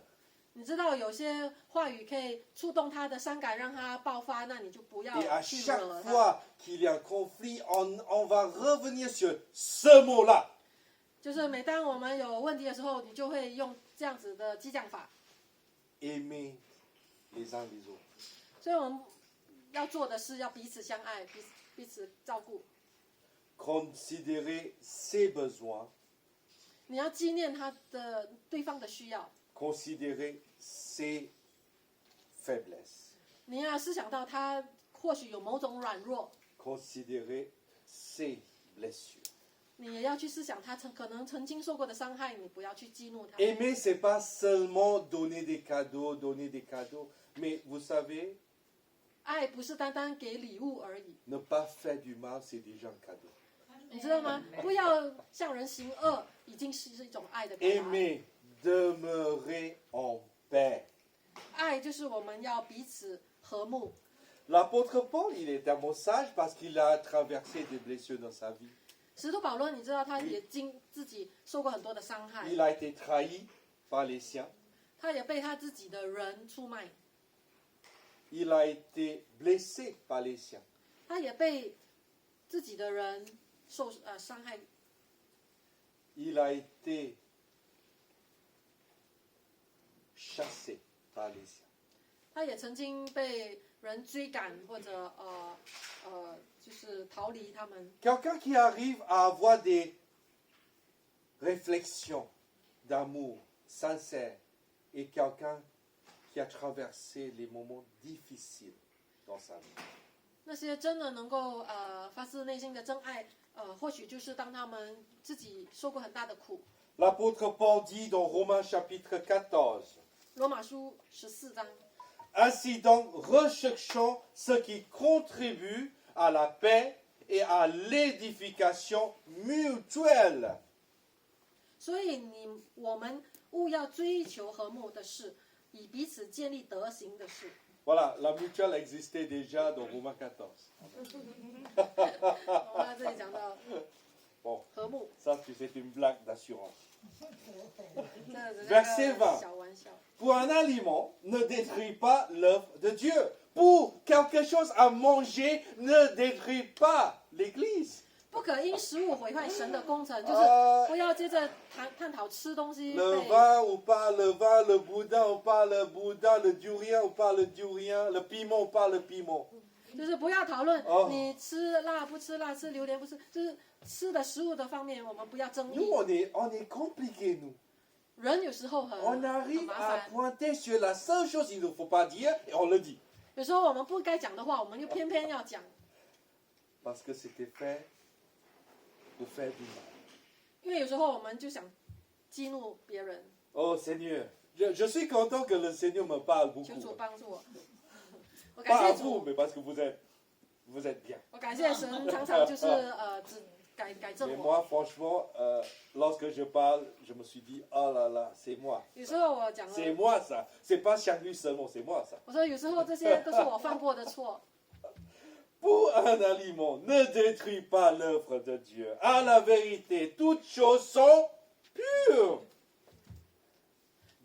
你知道有些话语可以触动他的伤感，让他爆发，那你就不 Et 要 à 去 chaque 惹他。 fois qu'il y a un conflit, on va revenir sur ce mot-là. 就是每当我们有问题的时候，你就会用这样子的激将法。 Aimer les uns les autres. 所以我们要做的是要彼此相爱，彼此照顾。 Considérer ses besoins, 你要纪念他的对方的需要， considérer ses faiblesses, 你要思想到他或许有某种软弱， considérer ses blessures. 你也要去思想他可能曾经受过的伤害，你不要去激怒他。 Aimer, c'est pas seulement donner des cadeaux, mais vous savez, 爱不是单单给礼物而已， ne pas faire du mal, c'est déjà un cadeau. 你知道吗？不要向人行恶，已经是一种爱的表达。 Aimer, demeurer en paix. 爱就是我们要彼此和睦。 L'apôtre Paul, il est tellement sage parce qu'il a traversé des blessures dans sa vie. 使徒保罗，你知道他也自己受过很多的伤害， Il a été trahi par les siens. 他也被他自己的人出卖， Il a été blessé par les siens. 他也被自己的人伤害， Il a été chassé par les siens. 他也曾经被人追赶或者就是逃离他们。 Quelqu'un qui arrive à avoir des réflexions d'amour sincères et quelqu'un qui a traversé les moments difficiles dans sa vie. 那些真的能够发自内心的真爱，或许就是当他们自己受过很大的苦。 L'apôtre Paul dit dans Romains chapitre 14, 罗马书14章， Ainsi donc, recherchons ce qui contribue à la paix et à l'édification mutuelle. 所以我们务要追求和睦的事，以彼此建立德行的事。 Voilà, la mutuelle existait déjà dans Romains 14. 我们在这里讲到 Bon, 和睦， ça c'est une blague d'assurance. 这 Verset 个 20. 小玩笑。 Pour un aliment, ne détruis pas l'œuvre de Dieu. Pour quelque chose à manger, ne détruis pas l'Église. 不可因食物毁坏神的工程，就是不要接着探讨吃东西 Le 被 vin ou pas le vin, le boudin ou pas le boudin, le durian ou pas le durian, le piment ou pas le piment. 就是不要讨论哦你吃辣不吃辣，吃榴莲不吃，就是吃的食物的方面，我们不要争 Nous, 议。 on est compliqués, nous. 人有时候很 On arrive 麻 à 烦， pointer sur la seule chose qu'il ne faut pas dire et on le dit. 有时候我们不该讲的话，我们又偏偏要讲， Parce que c'était fait de faire du mal. 因为有时候我们就想激怒别人。 Oh Seigneur, je suis content que le Seigneur me parle 求 beaucoup. 主帮助我，我 Pas 感 à 谢 vous, 主， mais parce que vous êtes bien. 我感谢神，常常就是只改正 Mais 我。 moi, franchement, lorsque je parle, je me suis dit, oh là là, c'est moi. 有时候我讲 C'est 了， moi ça. C'est pas Changu seulement, c'est moi ça. 我说有时候这些都是我犯过的错。 Pour un aliment, ne détruis pas l'œuvre de Dieu. À la vérité, toutes choses sont pures.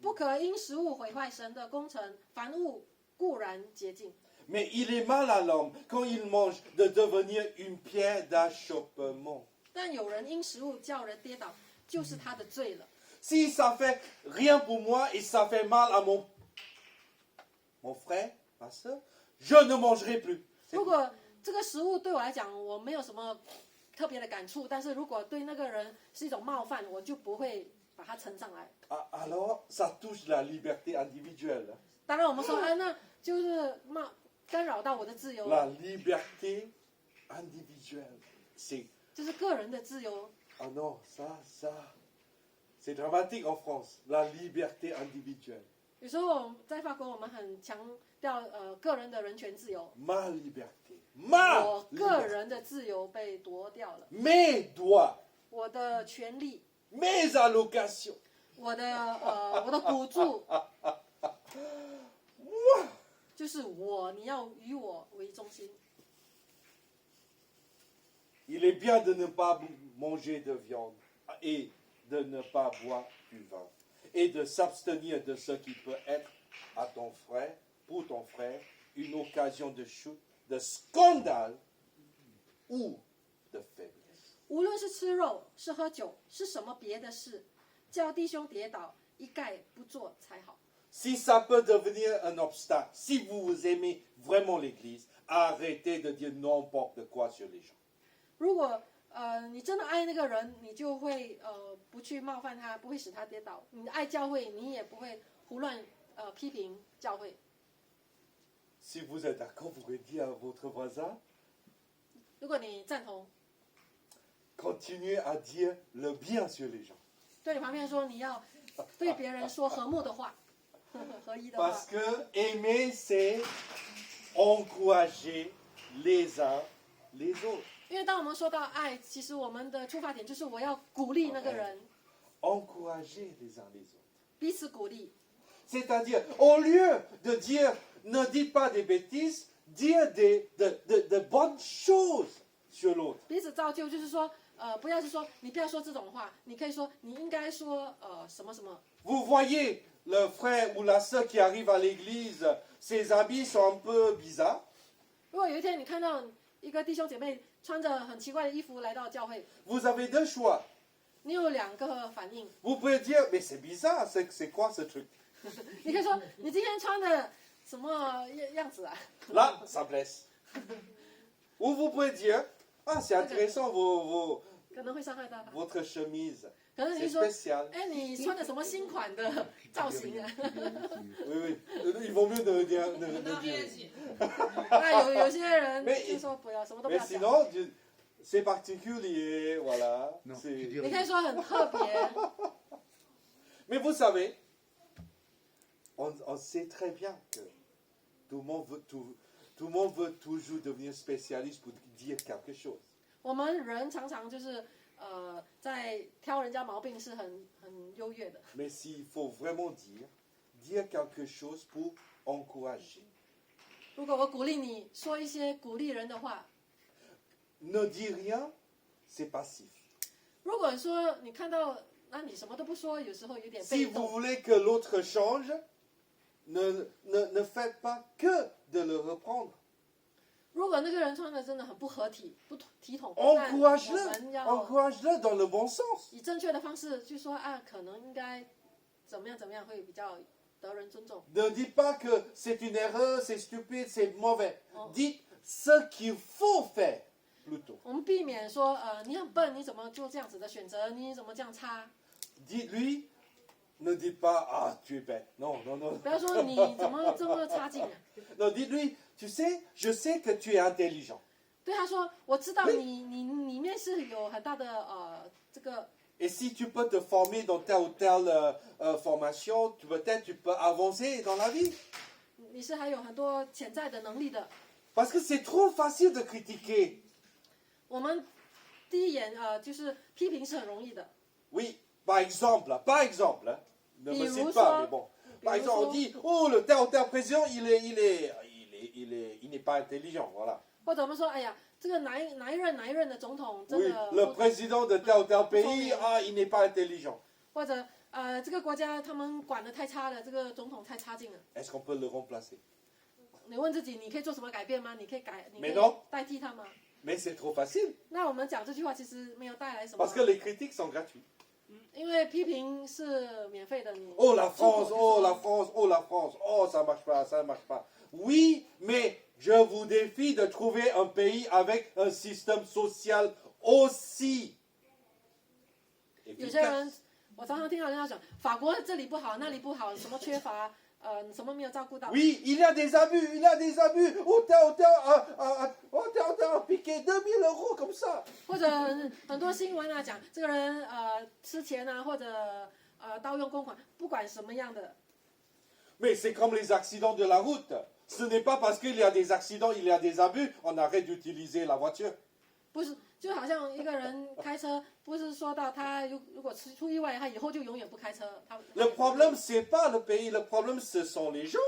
不可因食物毁坏神的工程，凡物固然洁净。 Mais il est mal à l'homme, quand il mange, de devenir une pierre d'achoppement. 但有人因食物叫人跌倒，就是他的罪了。 Si ça fait rien pour moi et ça fait mal à mon frère, ma soeur, je ne mangerai plus. C'est 如果这个食物对我来讲，我没有什么特别的感触，但是如果对那个人是一种冒犯，我就不会把它盛上来。 Alors, ça touche la liberté individuelle. 当然，我们说，哎，那就是干扰到我的自由， La liberté individuelle. C'est... 就是个人的自由。 Ah non, ça... C'est dramatique en France, la liberté individuelle. 有时候在法国，我们很强调个人的人权自由， Ma liberté. Ma 我个 liberté. 人的自由被夺掉了， Mes droits, 我的权利， mes allocations. 我的补助，就是我，你要以我为中心。 Il est bien de ne pas manger de viande et de ne pas boire du vin et de s'abstenir de ce qui peut être à ton frère, pour ton frère, une occasion de chute, de scandale ou de faiblesse. 无论是吃肉，是喝酒，是什么别的事，叫弟兄跌倒，一概不做才好。 Si ça peut devenir un obstacle, si vous aimez vraiment l'Église, arrêtez de dire n'importe quoi sur les gens. 如果你真的爱那个人，你就会不去冒犯他，不会使他跌倒。你爱教会，你也不会胡乱批评教会。 Si vous êtes d'accord, vous pouvez dire à votre voisin, 如果你赞同， continuez à dire le bien sur les gens. 对你旁边说，你要对别人说和睦的话，合一的话 Parce。que aimer, c'est encourager les uns les autres. 因为当我们说到爱，其实我们的出发点就是我要鼓励那个人， Encourager les uns les autres. 彼此鼓励。 C'est-à-dire, au lieu de dire ne dites pas des bêtises, dire de bonnes choses sur l'autre. 彼此造就，就是说，不要是说你不要说这种话，你可以说你应该说什么什么。 Vous voyez le frère ou la sœur qui arrive à l'église, ses habits sont un peu bizarres. 如果有一天你看到一个弟兄姐妹穿着很奇怪的衣服来到教会， Vous avez deux choix. 你有两个反应， Vous pouvez dire, mais c'est bizarre, c'est quoi ce truc? 你可以说你今天穿的什么样子啊？ Là, ça blesse. Ou vous pouvez dire, ah, c'est intéressant, 可能会伤害到他。 votre chemise. 可能你 C'est 说， spécial. 哎，你穿的什么新款的造型啊？ Oui, oui. Il vaut mieux ne dire. 那有些人 Mais- 就说不要，什么都不 Mais 要讲。 sinon, c'est particulier, voilà. Non, C'est- tu 你 dirais- 可以说很特别， Mais vous savez, on sait très bien que tout le monde veut toujours devenir spécialiste pour dire quelque chose. 我们人常常就是在挑人家毛病是很优越的。 Mais s'il faut vraiment dire quelque chose pour encourager. 如果我鼓励你说一些鼓励人的话， Ne dis rien, c'est passif. 如果说你看到，那你什么都不说，有时候有点 Si 被 vous 动。 voulez que l'autre change, ne faites pas que de le reprendre. 如果果那个人穿的真的很不合体、不体统，那我们 encourage-le dans le bon sens. 以正确的方式去说啊，可能应该怎么样会比较得人尊重。 Ne dites pas que c'est une erreur, c'est stupide, c'est mauvais. Dites ce qu'il faut faire, plutôt. 我们避免说你很笨，你怎么做这样子的选择？你怎么这样差？ Dites-lui, ne dites pas, ah, tu es bête. Non, non, non. 不要说你怎么这么差劲啊！ Non, dites-lui, tu sais, je sais que tu es intelligent. 对他说，我知道你里面是有很大的这个， Et si tu peux te former dans telle ou telle formation, peut-être tu peux avancer dans la vie. 你是还有很多潜在的能力的。 Parce que c'est trop facile de critiquer. 我们第一眼就是批评是很容易的。 Oui, par exemple, ne me cite pas, mais bon. Par exemple, on dit, oh, le tel ou tel président, il n'est pas intelligent, voilà. 或者我们说，哎呀，这个哪一任的总统真 Oui, 的， le président de tel ou tel pays, ah, il n'est pas intelligent. 或者这个国家他们管得太差了，这个总统太差劲了。 Est-ce qu'on peut le remplacer? 你问自己，你可以做什么改变吗？你可以没咯代替他吗？ Mais c'est trop facile, 那我们讲这句话其实没有带来什么 parce，que les critiques sont gratuites. 因为批评是免费的。你 Oh la 做 France, 就 oh 说 la France, oh la France, oh ça marche pas, ça marche pas. Oui, mais je vous défie de trouver un pays avec un système social aussi 有些人 efficace. 我常常听到人家讲，法国这里不好，那里不好，什么缺乏，什么没有照顾到。 Oui, il y a des abus, il y a des abus. Oh, tel a piqué 2000 euros comme ça. 或者很多新闻啊讲，这个人吃钱啊，或者盗用公款，不管什么样的。 Mais c'est comme les accidents de la route. Ce n'est pas parce qu'il y a des accidents, il y a des abus, on arrête d'utiliser la voiture. 不是，就好像一个人开车，不是说到他如果出意外，他以后就永远不开车。Le problème, c'est pas le pays, le problème, ce sont les gens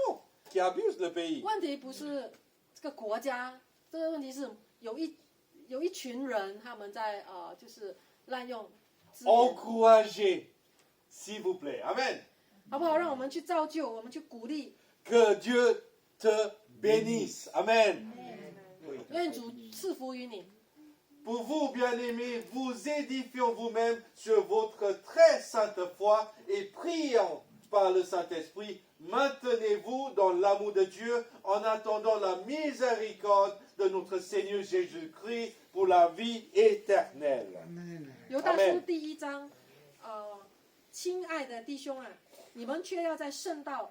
qui abusent le pays. 问题不是这个国家，这个问题是有一群人他们在就是滥用资源， Encouragez, s'il vous plaît. Amen. 好不好？让我们去造就，我们去鼓励， Que Dieu te bénisse. Amen. 愿主赐福于你。 Pour vous, bien-aimés, vous édifions vous-même sur votre très sainte foi et priant par le Saint-Esprit, maintenez-vous dans l'amour de Dieu en attendant la miséricorde de notre Seigneur Jésus-Christ pour la vie éternelle. 犹大书第1章，亲爱的弟兄啊，你们却要在圣道，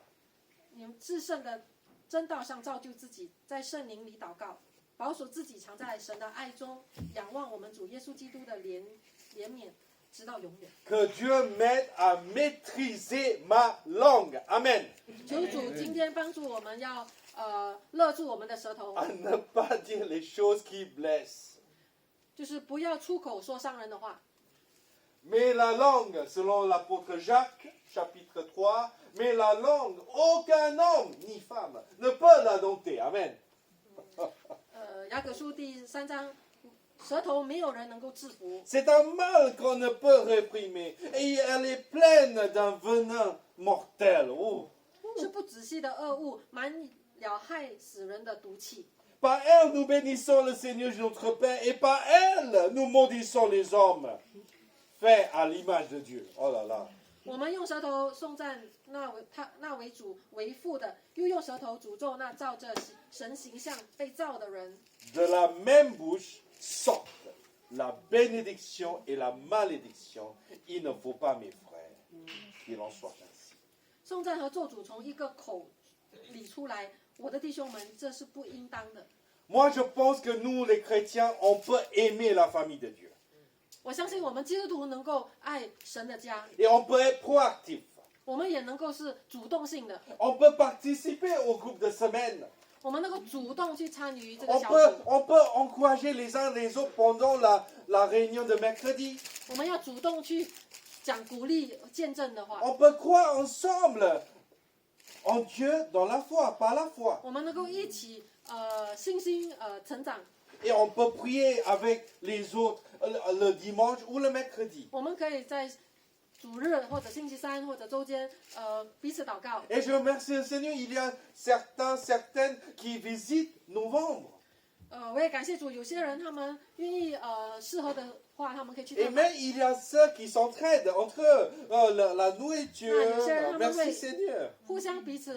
你们至圣的真道上造就自己，在圣灵里祷告。保守自己藏在神的爱中，仰望我们主耶稣基督的怜悯，直到永远。 Que Dieu m'aide à maîtriser ma langue. Amen. 求主今天帮助我们要勒住我们的舌头， À ne pas dire les choses qui blessent. 就是不要出口说伤人的话。 Mais la langue, selon l'apôtre Jacques, chapitre 3, mais la langue, aucun homme ni femme ne peut la dompter. Amen. 雅各书第3章，舌头没有人能够制服， C'est un mal qu'on ne peut réprimer. Et elle est pleine d'un venin mortel. Oh. 是不仔细的恶物，满了害死人的毒气。 Par elle, nous bénissons le Seigneur notre Père. Et par elle, nous maudissons les hommes. Faits à l'image de Dieu. Oh là là. 我们用舌头颂赞那为主为父的，又用舌头诅咒那照着神形象被造的人。 De la même bouche sortent la bénédiction et la malédiction. Il ne faut pas, mes frères, qu'il en soit ainsi. 颂赞和咒诅从一个口里出来，我的弟兄们，这是不应当的。 Moi, je pense que nous, les chrétiens, on peut aimer la famille de Dieu. 我相信我们基督徒能够爱神的家， Et on peut être proactif. 我们也能够是主动性的， On peut participer au groupe de semaine. 我们能够主动去参与这个 On 小 peut, 组， on peut encourager les uns les autres pendant la réunion de mercredi. 我们要主动去讲鼓励见证的话， On peut croire ensemble en Dieu dans la foi, par la foi. 我们能够一起信心成长， Et on peut prier avec les autres le dimanche ou le mercredi. 我们可以在主日或者星期三或者周间彼此祷告。 Et je remercie le Seigneur, il y a certaines qui visitent novembre. 我也感谢主，有些人他们愿意适合的话，他们可以去 Et 特买。 même, il y a ceux qui s'entraident entre eux, la nourriture. Merci Seigneur. 互相彼此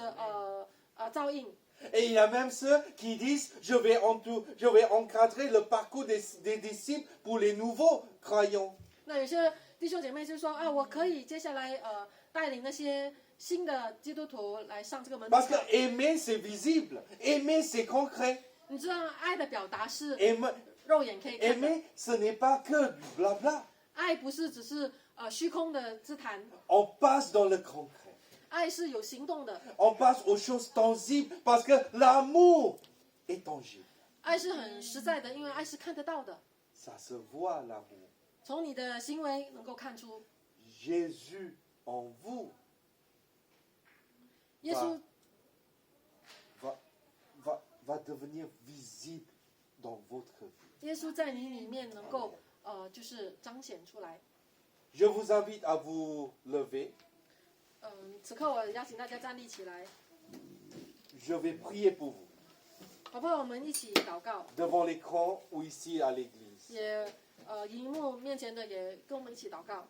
照应。 Et il y a même ceux qui disent, je vais encadrer le parcours des disciples pour les nouveaux croyants. 那有些弟兄姐妹就说啊，我可以接下来带领那些新的基督徒来上这个门徒 Parce que 课。 aimer, c'est visible. Aimer, c'est concret. 你知道爱的表达是 Aimer, 肉眼可以看的， aimer, ce n'est pas que du blabla. 爱不是只是虚空的之谈， On passe dans le concret. 爱是有行动的， On passe aux choses tangibles parce que l'amour est tangible. 爱是很实在的，因为爱是看得到的， Ça se voit l'amour. 从你的行为能够看出 Jésus en vous 耶稣 va devenir visible dans votre vie. 耶稣在你里面能够就是彰显出来。 Je vous invite à vous lever. 此刻我邀请大家站立起来， Je vais prier pour vous 好不好？我们一起祷告， devant l'écran ou ici à l'église. 也荧幕面前的也跟我们一起祷告。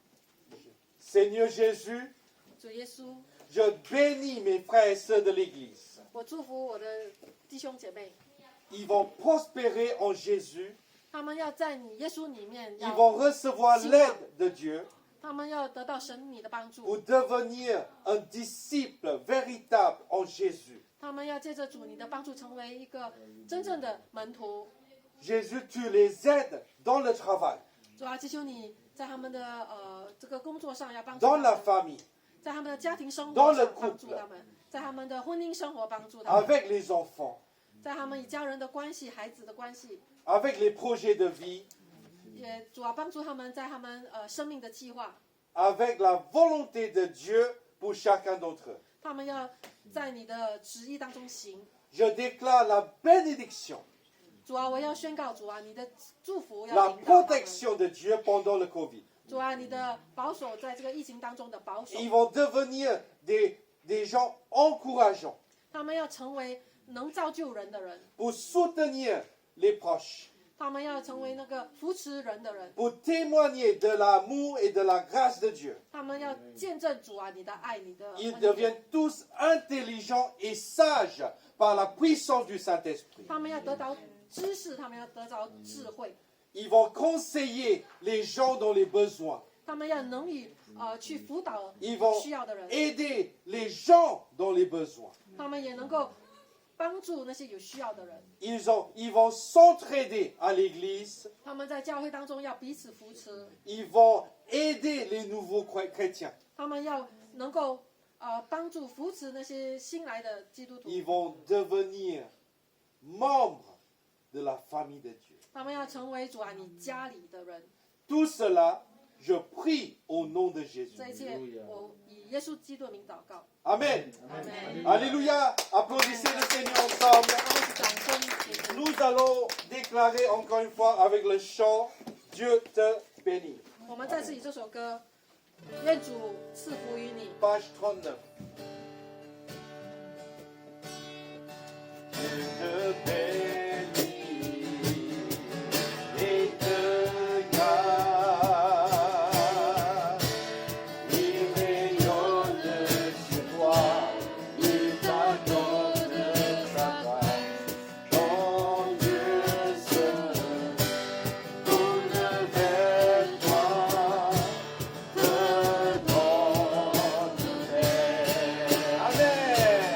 Seigneur Jésus, 主耶稣， je bénis mes frères et sœurs de l'église. 我祝福我的弟兄姐妹， Ils vont prospérer en Jésus. 他们要在你耶稣里面， Ils vont recevoir l'aide de Dieu 他们要得到神你的帮助， pour devenir un disciple véritable en Jésus. 他们要借着主你的帮助，成为一个真正的门徒。 Jésus, tu les aides dans le travail, 主啊，祈求你在他们的这个工作上要帮助 dans 他 la 们， famille, 在他们的家庭生 dans 活 le 上帮助 couple 他们，在他们的婚姻生活帮助他们， avec les enfants, 在他们与家人的关系、孩子的关系， avec les projets de vie, 也主啊帮助他们在他们生命的计划， avec la volonté de Dieu pour chacun d'entre eux. 他们要在你的旨意当中行。 Je déclare la bénédiction, 主啊，我要宣告主啊，你的祝福要 la 领导他们。 protection de Dieu pendant le Covid. 主啊，你的保守在这个疫情当中的保守， Ils vont devenir des gens encourageants 他们要成为能造就人的人， pour soutenir les proches, 他们要成为那个扶持人的人， pour témoigner de l'amour et de la grâce de Dieu. 他们要见证主啊，你的爱，你的 Ils 恩典， deviennent tous intelligents et sages par la puissance du Saint-Esprit. 他们要得到知识，他们要得着智慧， Ils vont conseiller les gens dans les besoins. 他们要能以去辅导 Ils vont 需要的人， aider les gens dans les besoins. 他们也能够帮助那些有需要的人。 Ils vont s'entraider à l'église. 他们在教会当中要彼此扶持， Ils vont aider les nouveaux chrétiens. 他们要能够帮助扶持那些新来的基督徒， Ils vont devenir membres de la famille de Dieu. 他们要成为主啊你家里的人。 Tout cela, je prie au nom de Jésus. 这一切，我以耶稣基督的名祷告。 Amen. 阿门。 Alléluia. Applaudissez le Seigneur ensemble. 让我们一起掌声给神。 Nous allons déclarer encore une fois avec le chant Dieu te bénit. 我们再次以这首歌，愿主赐福于你。 Page 39. Dieu te bénit et te garde. Il rayonne sur toi, il t'accorde sa grâce. Quand Dieu se tourne vers toi, te donne paix. Amen.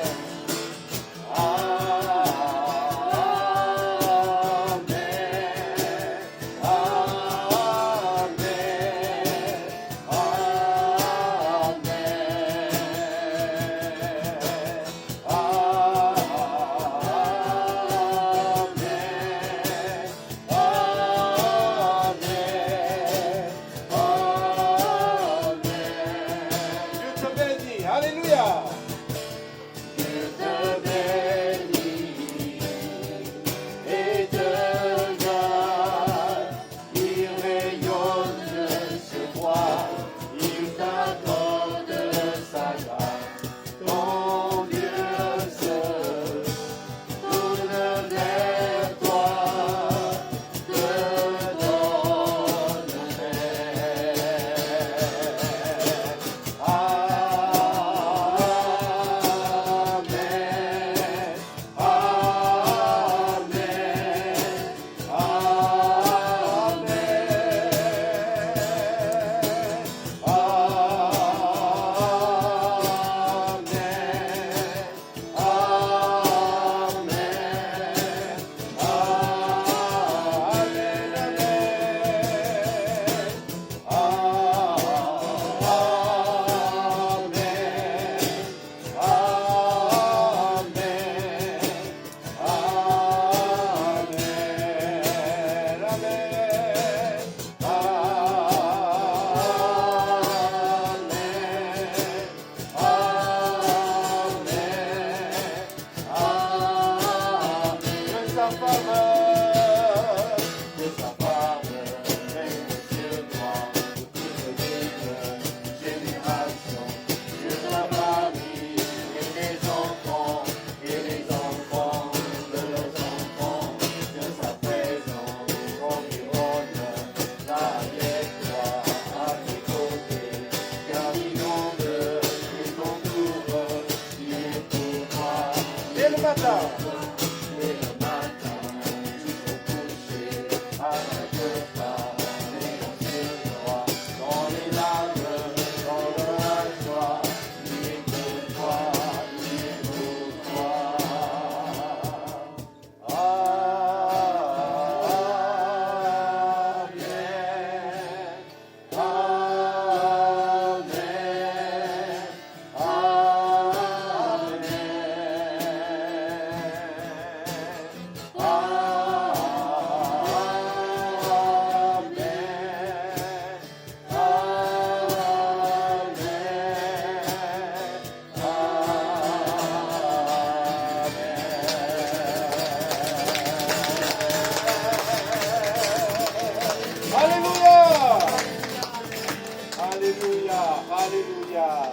Alléluia.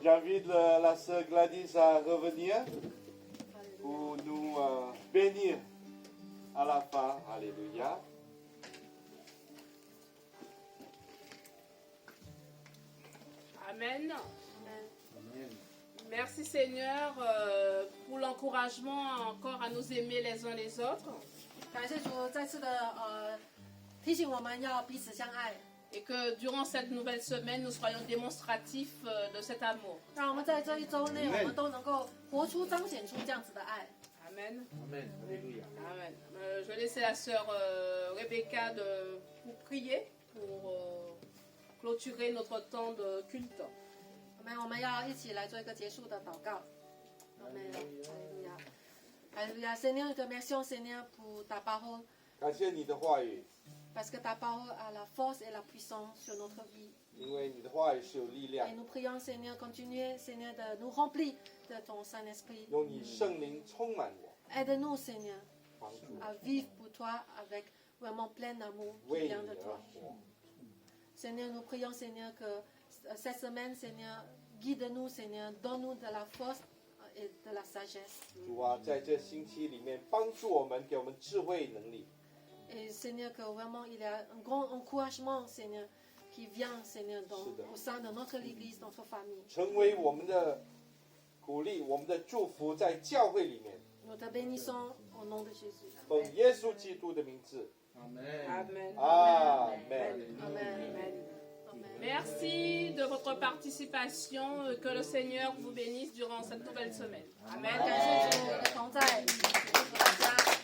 J'invite la sœur Gladys à revenir pour nous bénir à la fin. Alléluia. Amen. Merci Seigneur pour l'encouragement encore à nous aimer les uns les autres. 感谢主再次的提醒我们要彼此相爱， Et que durant cette nouvelle semaine, nous soyons démonstratifs de cet amour. 让我们在这一周内，我们都能够活出、彰显出这样子的爱。 Amen. Amen. Alléluia. Amen. Je vais laisser la sœur Rebecca pour prier, pour clôturer notre temps de culte. 我们要一起来做一个结束的祷告。Alléluia. Alléluia. Seigneur, nous te remercions, Seigneur, pour ta parole, 感谢你的话语， parce que ta parole a la force et la puissance sur notre vie. 因为你的话语是有力量 Et，nous prions, Seigneur, continuez, Seigneur, de nous remplir de ton Saint-Esprit. 用你圣灵充满我， Aide-nous, Seigneur, 帮助我 à vivre pour toi avec vraiment plein d'amour qui 为你 vient de 而 toi. 活。 Seigneur, nous prions, Seigneur, que cette semaine, Seigneur, guide-nous, Seigneur, donne-nous de la force et de la sagesse. 主啊，在这星期里面帮助我们，给我们智慧能力， Et Seigneur, que vraiment il y a un grand encouragement, Seigneur, qui vient, Seigneur, au sein de notre Église, notre famille. 成为我们的鼓励，我们的祝福，在教会里面， Nous te bénissons au nom de Jésus. 奉耶稣基督的名字， Amen. Amen. 阿门。 Amen. Amen. Amen. Merci de votre participation. Que le Seigneur vous bénisse durant cette nouvelle semaine. Amen. 感谢主的同在，祝福大家。